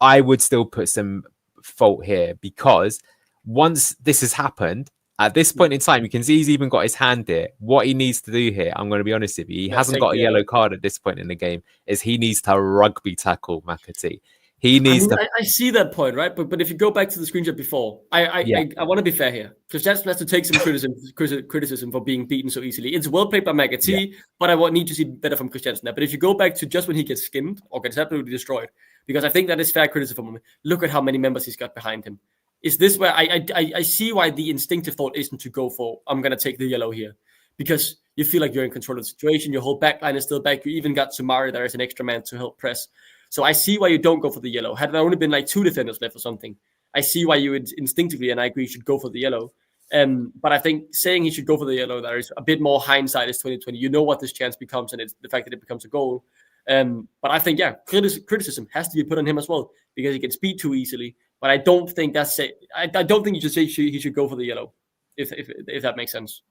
S1: I would still put some fault here, because once this has happened, at this point in time, you can see he's even got his hand there. What he needs to do here, I'm going to be honest with you, he hasn't got a yellow card at this point in the game, is he needs to rugby tackle McAtee. He needs to.
S2: I see that point, right? But if you go back to the screenshot before, I want to be fair here, because Jansen has to take some criticism for being beaten so easily. It's well played by McAtee, but I need to see better from Christiansen there. But if you go back to just when he gets skimmed or gets absolutely destroyed, because I think that is fair criticism from him. Look at how many members he's got behind him. Is this where I see why the instinctive thought isn't to go for, I'm going to take the yellow here, because you feel like you're in control of the situation. Your whole back line is still back. You even got Sumari there as an extra man to help press. So I see why you don't go for the yellow. Had there only been like 2 defenders left or something, I see why you would instinctively, and I agree, should go for the yellow. But I think saying he should go for the yellow, there is a bit more hindsight as 2020. You know what this chance becomes, and it's the fact that it becomes a goal. But I think, criticism has to be put on him as well, because he gets beat too easily. But I don't think I don't think you should say he should go for the yellow, if that makes sense.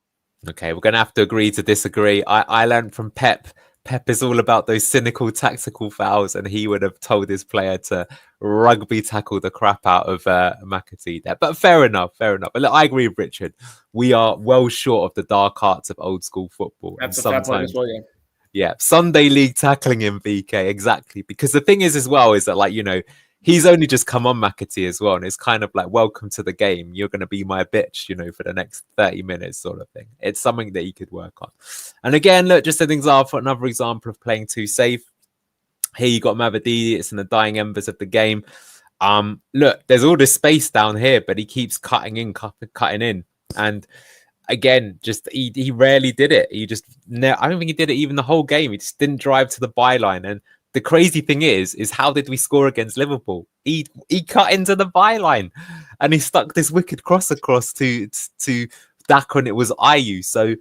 S1: Okay, we're going to have to agree to disagree. I learned from Pep. Pep is all about those cynical tactical fouls, and he would have told his player to rugby tackle the crap out of McAtee there. But fair enough. But look, I agree with Richard. We are well short of the dark arts of old school football.
S2: That's a fair point as well, yeah.
S1: Yeah, Sunday league tackling in VK, exactly. Because the thing is as well is that, like, you know, he's only just come on McAtee as well, and it's kind of like, welcome to the game. You're going to be my bitch, you know, for the next 30 minutes sort of thing. It's something that he could work on. And again, look, just an example, another example of playing too safe. Here you got Mavadidi. It's in the dying embers of the game. Look, there's all this space down here, but he keeps cutting in. And again, just he rarely did it. I don't think he did it even the whole game. He just didn't drive to the byline. And the crazy thing is how did we score against Liverpool? He cut into the byline, and he stuck this wicked cross across to Dak, and it was Ayew. So,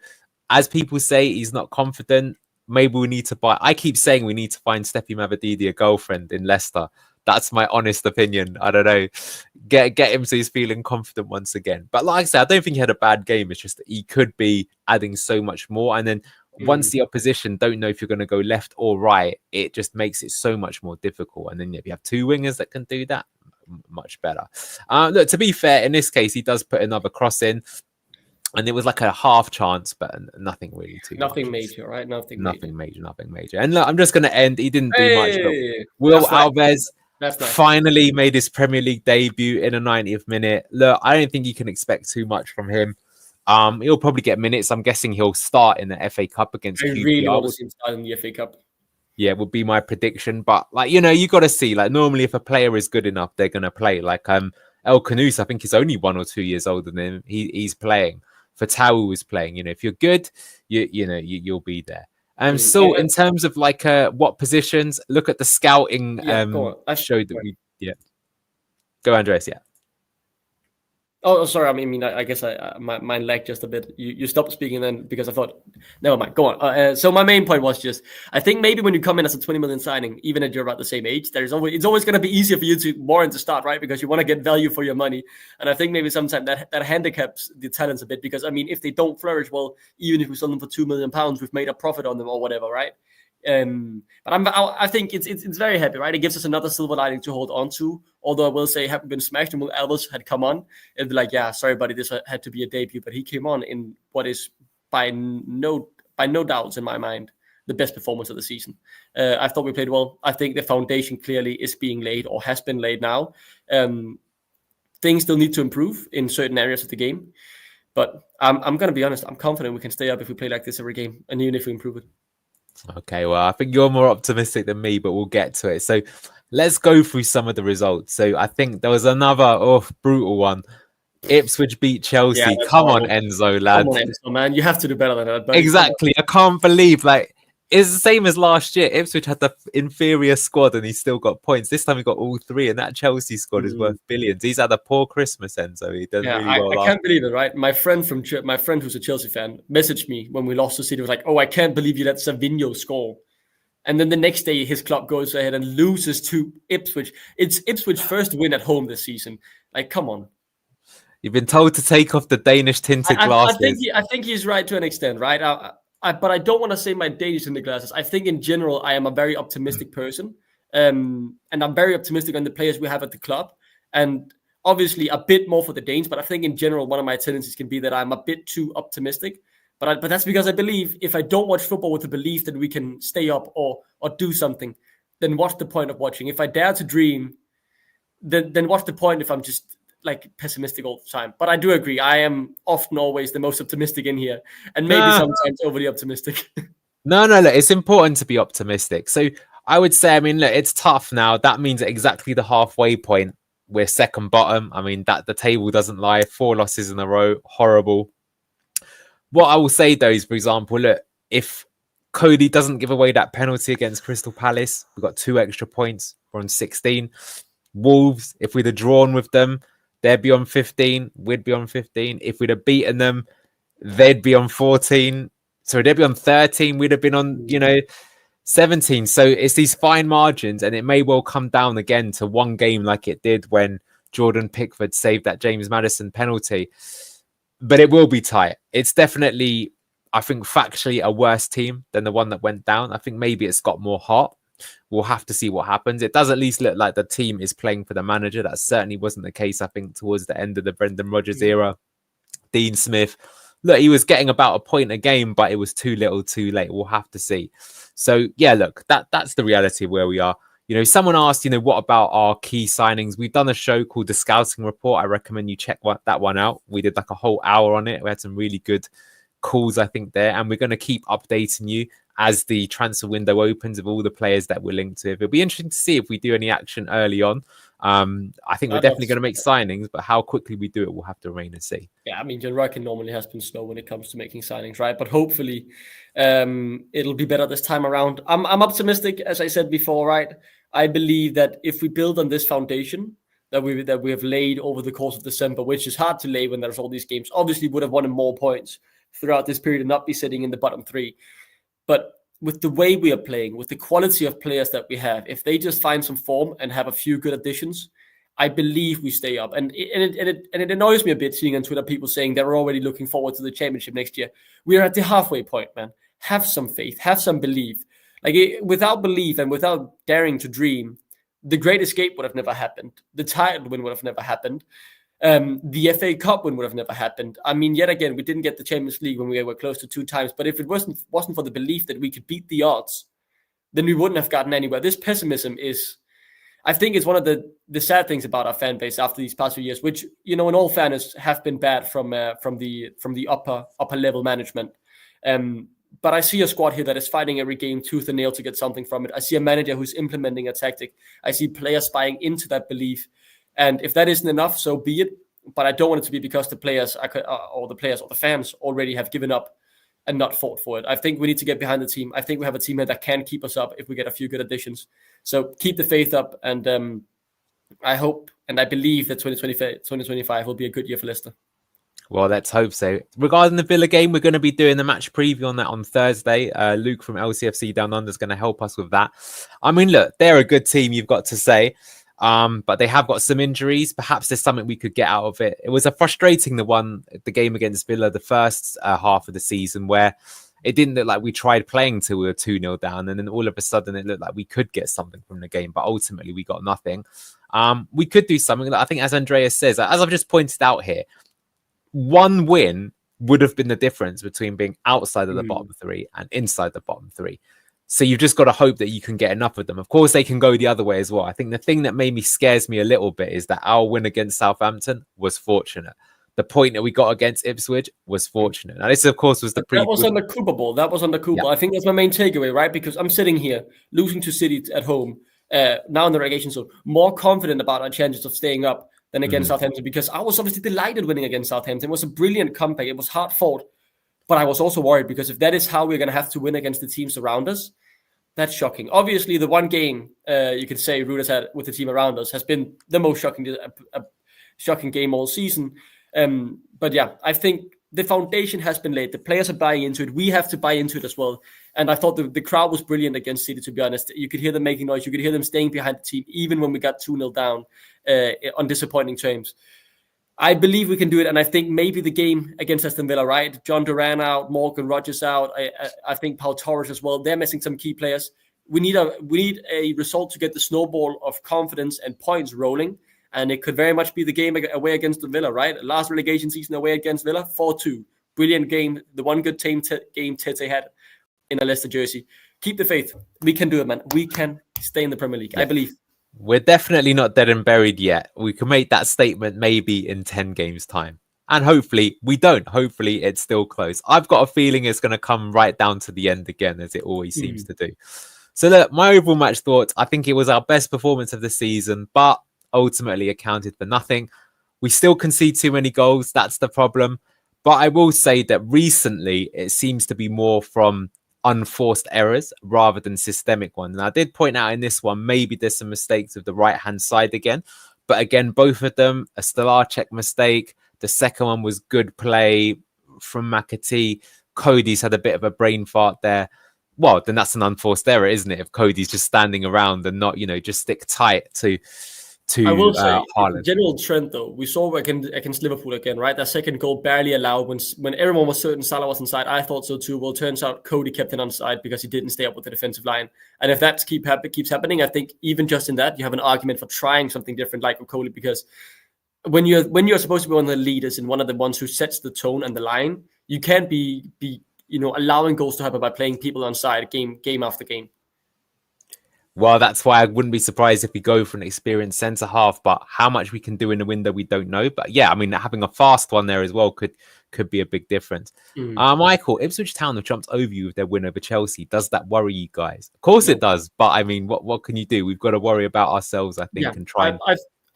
S1: as people say, he's not confident. Maybe we need to buy. I keep saying we need to find Stefi Mavadidi a girlfriend in Leicester. That's my honest opinion. I don't know. Get him so he's feeling confident once again. But like I said, I don't think he had a bad game. It's just that he could be adding so much more. And then once the opposition don't know if you're going to go left or right, it just makes it so much more difficult. And then if you have 2 wingers that can do that, much better. Look, to be fair, in this case, he does put another cross in. And it was like a half chance, but nothing really too
S2: Nothing
S1: much.
S2: major, right? Nothing
S1: major. And look, I'm just going to end. He didn't do much. But Will Alves finally made his Premier League debut in a 90th minute. Look, I don't think you can expect too much from him. He'll probably get minutes. I'm guessing he'll start in the FA Cup against QPR.
S2: I really want to see him start in the FA Cup.
S1: Yeah, would be my prediction. But, like, you know, you got to see, like, normally if a player is good enough, they're going to play. Like, El Kanous, I think he's only 1 or 2 years older than him. He's playing. Fatau was playing. You know, if you're good, you'll be there. So in terms of like what positions, look at the scouting showed that go Andres.
S2: Oh, sorry. I guess my lag just a bit. You stopped speaking then because I thought, never mind. Go on. So my main point was just, I think maybe when you come in as a 20 million signing, even if you're about the same age, it's always going to be easier for you to warrant to start, right? Because you want to get value for your money. And I think maybe sometimes that handicaps the talents a bit, because I mean, if they don't flourish, well, even if we sell them for £2 million, we've made a profit on them or whatever, right? But I think it's very happy, right? It gives us another silver lining to hold on to. Although I will say, having been smashed and Will Alves had come on, it'd be like, yeah, sorry, buddy, this had to be a debut. But he came on in what is by no doubts in my mind the best performance of the season. I thought we played well. I think the foundation clearly is being laid or has been laid now. Things still need to improve in certain areas of the game, but I'm going to be honest. I'm confident we can stay up if we play like this every game, and even if we improve it.
S1: Okay, well, I think you're more optimistic than me, but we'll get to it. So let's go through some of the results. So I think there was another brutal one. Ipswich beat Chelsea.
S2: Yeah,
S1: come on, Enzo, lad.
S2: Come on, Enzo, man. You have to do better than that. Buddy.
S1: Exactly. I can't believe, like, it's the same as last year. Ipswich had the inferior squad and he still got points. This time he got all 3, and that Chelsea squad is worth billions. He's had a poor Christmas, Enzo. He done really well.
S2: I can't believe it, right? My friend who's a Chelsea fan messaged me when we lost to City. Was like, "Oh, I can't believe you let Savinho score." And then the next day, his club goes ahead and loses to Ipswich. It's Ipswich's first win at home this season. Like, come on.
S1: You've been told to take off the Danish tinted glasses.
S2: I think he's right to an extent, right? But I don't want to say my Danish tinted glasses. I think in general, I am a very optimistic person. And I'm very optimistic on the players we have at the club. And obviously a bit more for the Danes, but I think in general, one of my tendencies can be that I'm a bit too optimistic. But that's because I believe if I don't watch football with the belief that we can stay up or do something, then what's the point of watching? If I dare to dream, then what's the point if I'm just like pessimistic all the time? But I do agree. I am often always the most optimistic in here, and maybe sometimes overly optimistic.
S1: No, look, it's important to be optimistic. So I would say, I mean, look, it's tough now. That means at exactly the halfway point, we're second bottom. I mean, that the table doesn't lie. 4 losses in a row, horrible. What I will say though is, for example, look, if Cody doesn't give away that penalty against Crystal Palace, we've got 2 extra points. We're on 16. Wolves, if we'd have drawn with them, they'd be on 15. We'd be on 15. If we'd have beaten them, they'd be on 14. So they'd be on 13. We'd have been on, 17. So it's these fine margins, and it may well come down again to one game like it did when Jordan Pickford saved that James Maddison penalty. But it will be tight. It's definitely, I think, factually a worse team than the one that went down. I think maybe it's got more heart. We'll have to see what happens. It does at least look like the team is playing for the manager. That certainly wasn't the case, I think, towards the end of the Brendan Rodgers era. Dean Smith, look, he was getting about a point a game, but it was too little too late. We'll have to see. So, yeah, look, that's the reality of where we are. Someone asked, what about our key signings? We've done a show called The Scouting Report. I recommend you check that one out. We did like a whole hour on it. We had some really good calls, I think, there. And we're going to keep updating you as the transfer window opens of all the players that we're linked to. It'll be interesting to see if we do any action early on. I think we're definitely going to make signings, but how quickly we do it, we'll have to wait and see.
S2: Yeah, I mean, Jan Ryken normally has been slow when it comes to making signings, right? But hopefully it'll be better this time around. I'm optimistic, as I said before, right? I believe that if we build on this foundation that we have laid over the course of December, which is hard to lay when there's all these games, obviously would have won more points throughout this period and not be sitting in the bottom 3. But with the way we are playing, with the quality of players that we have, if they just find some form and have a few good additions, I believe we stay up. And it annoys me a bit seeing on Twitter people saying they're already looking forward to the championship next year. We are at the halfway point, man. Have some faith, have some belief. Without belief and without daring to dream, the Great Escape would have never happened. The title win would have never happened. The FA Cup win would have never happened. I mean, yet again, we didn't get the Champions League when we were close to 2 times. But if it wasn't for the belief that we could beat the odds, then we wouldn't have gotten anywhere. This pessimism is, I think, it's one of the sad things about our fan base after these past few years, which, in all fairness, have been bad from the upper level management. But I see a squad here that is fighting every game tooth and nail to get something from it. I see a manager who's implementing a tactic. I see players buying into that belief. And if that isn't enough, so be it. But I don't want it to be because the players or the fans already have given up and not fought for it. I think we need to get behind the team. I think we have a team here that can keep us up if we get a few good additions. So keep the faith up. And I hope and I believe that 2025 will be a good year for Leicester.
S1: Well, let's hope so. Regarding the Villa game, we're going to be doing the match preview on that on Thursday. Luke from LCFC Down Under is going to help us with that. I mean, look, they're a good team, you've got to say. But they have got some injuries. Perhaps there's something we could get out of it. It was a frustrating the game against Villa, the first half of the season, where it didn't look like we tried playing till we were 2-0 down. And then all of a sudden it looked like we could get something from the game. But ultimately we got nothing. We could do something. I think, as Andreas says, as I've just pointed out here, one win would have been the difference between being outside of the bottom 3 and inside the bottom 3. So you've just got to hope that you can get enough of them. Of course, they can go the other way as well. I think the thing that scares me a little bit is that our win against Southampton was fortunate. The point that we got against Ipswich was fortunate. Now, this, of course, was
S2: that was on the Cooper Ball. That was on the Cooper. Yeah. I think that's my main takeaway, right? Because I'm sitting here losing to City at home, now in the relegation zone, more confident about our chances of staying up than against Southampton, because I was obviously delighted winning against Southampton. It was a brilliant comeback. It was hard fought, but I was also worried because if that is how we're going to have to win against the teams around us, that's shocking. Obviously, the one game you could say Ruud has had with the team around us has been the most shocking game all season. But yeah, I think the foundation has been laid. The players are buying into it. We have to buy into it as well. And I thought the crowd was brilliant against City, to be honest. You could hear them making noise. You could hear them staying behind the team, even when we got 2-0 down on disappointing terms. I believe we can do it, and I think maybe the game against Aston Villa, right? John Duran out, Morgan Rogers out. I think Paul Torres as well. They're missing some key players. We need a result to get the snowball of confidence and points rolling, and it could very much be the game away against the Villa, right? Last relegation season away against Villa, 4-2, brilliant game. The one good game Tete had in a Leicester jersey. Keep the faith. We can do it, man. We can stay in the Premier League. I believe.
S1: We're definitely not dead and buried yet. We can make that statement maybe in 10 games time. And hopefully we don't. Hopefully it's still close. I've got a feeling it's going to come right down to the end again, as it always seems to do. So look, my overall match thoughts, I think it was our best performance of the season, but ultimately accounted for nothing. We still concede too many goals. That's the problem. But I will say that recently it seems to be more from unforced errors rather than systemic ones. And I did point out in this one, maybe there's some mistakes of the right-hand side again. But again, both of them, a Stolarczyk mistake. The second one was good play from McAtee. Cody's had a bit of a brain fart there. Well, then that's an unforced error, isn't it? If Cody's just standing around and not, just stick tight to
S2: I will say,
S1: Haaland.
S2: General trend though, we saw against Liverpool again, right? That second goal barely allowed when everyone was certain Salah was inside. I thought so too. Well, turns out Cody kept it onside because he didn't stay up with the defensive line. And if that keeps happening, I think even just in that, you have an argument for trying something different, like with Cody, because when you're supposed to be one of the leaders and one of the ones who sets the tone and the line, you can't be allowing goals to happen by playing people onside game after game.
S1: Well, that's why I wouldn't be surprised if we go for an experienced centre half, but how much we can do in the window, we don't know. But yeah, I mean, having a fast one there as well could be a big difference. Michael, Ipswich Town have jumped over you with their win over Chelsea. Does that worry you guys? Of course it does. But I mean, what can you do? We've got to worry about ourselves, I think, and try.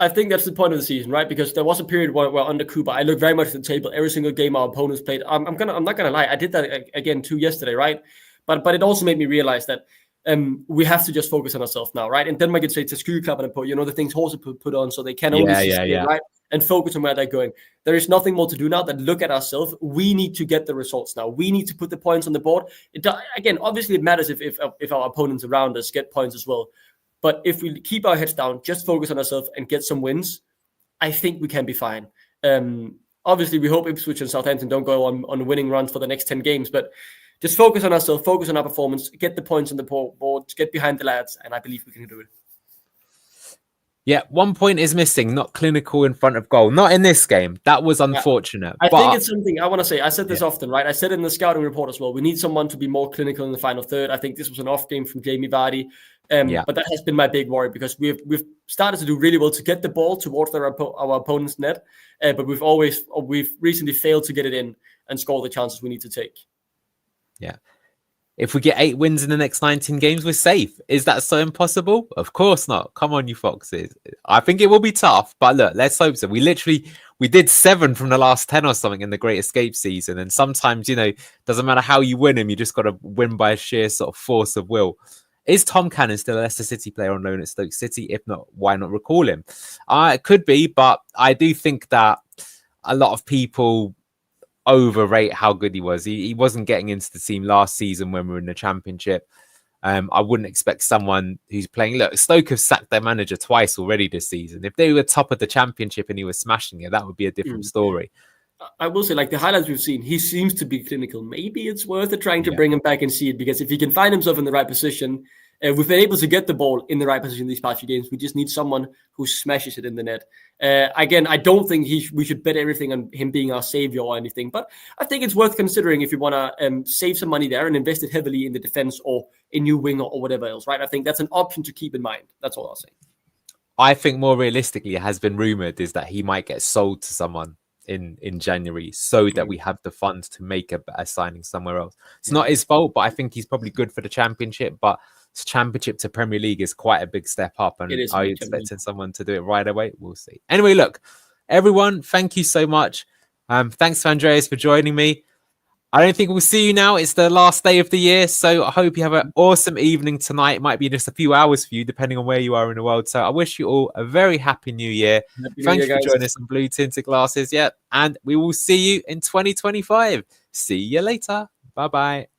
S2: I think that's the point of the season, right? Because there was a period where under Cooper, I looked very much at the table every single game our opponents played. I'm not gonna lie, I did that again too yesterday, right? But it also made me realize that we have to just focus on ourselves now, right? And then we could say to Skyklappen and put, the things horses put on so they can only see right? And focus on where they're going. There is nothing more to do now than look at ourselves. We need to get the results now. We need to put the points on the board. Again, obviously it matters if our opponents around us get points as well. But if we keep our heads down, just focus on ourselves and get some wins, I think we can be fine. Obviously, we hope Ipswich and Southampton don't go on winning runs for the next 10 games, but just focus on ourselves, focus on our performance, get the points on the board, get behind the lads, and I believe we can do it.
S1: Yeah, 1 point is missing, not clinical in front of goal. Not in this game. That was unfortunate.
S2: I think it's something I want to say. I said this often, right? I said in the scouting report as well. We need someone to be more clinical in the final third. I think this was an off game from Jamie Vardy. But that has been my big worry because we've started to do really well to get the ball towards our opponent's net. But we've recently failed to get it in and score the chances we need to take.
S1: Yeah. If we get 8 wins in the next 19 games, we're safe. Is that so impossible? Of course not. Come on, you Foxes. I think it will be tough, but look, let's hope so. We did 7 from the last 10 or something in the Great Escape season. And sometimes, doesn't matter how you win them, you just got to win by a sheer sort of force of will. Is Tom Cannon still a Leicester City player on loan at Stoke City? If not, why not recall him? It could be, but I do think that a lot of people overrate how good he was. He wasn't getting into the team last season when we were in the Championship. I wouldn't expect someone who's playing. Look, Stoke have sacked their manager twice already this season. If they were top of the Championship and he was smashing it, that would be a different story.
S2: I will say, like the highlights we've seen, he seems to be clinical. Maybe it's worth it trying to bring him back and see it, because if he can find himself in the right position, we've been able to get the ball in the right position these past few games. We just need someone who smashes it in the net. Again, I don't think we should bet everything on him being our savior or anything, but I think it's worth considering if you want to save some money there and invest it heavily in the defense or a new winger or whatever else, right? I think that's an option to keep in mind. That's all I'll say.
S1: I think more realistically, it has been rumored is that he might get sold to someone in January so that we have the funds to make a better signing somewhere else. It's not his fault, but I think he's probably good for the Championship, but Championship to Premier League is quite a big step up, and are you expecting someone to do it right away? We'll see. Anyway, look, everyone, thank you so much. Thanks to Andreas for joining me. I don't think we'll see you now. It's the last day of the year, so I hope you have an awesome evening tonight. It might be just a few hours for you, depending on where you are in the world. So I wish you all a very happy new year. Thank you for joining us on Blue Tinted Glasses. Yeah, and we will see you in 2025. See you later. Bye-bye.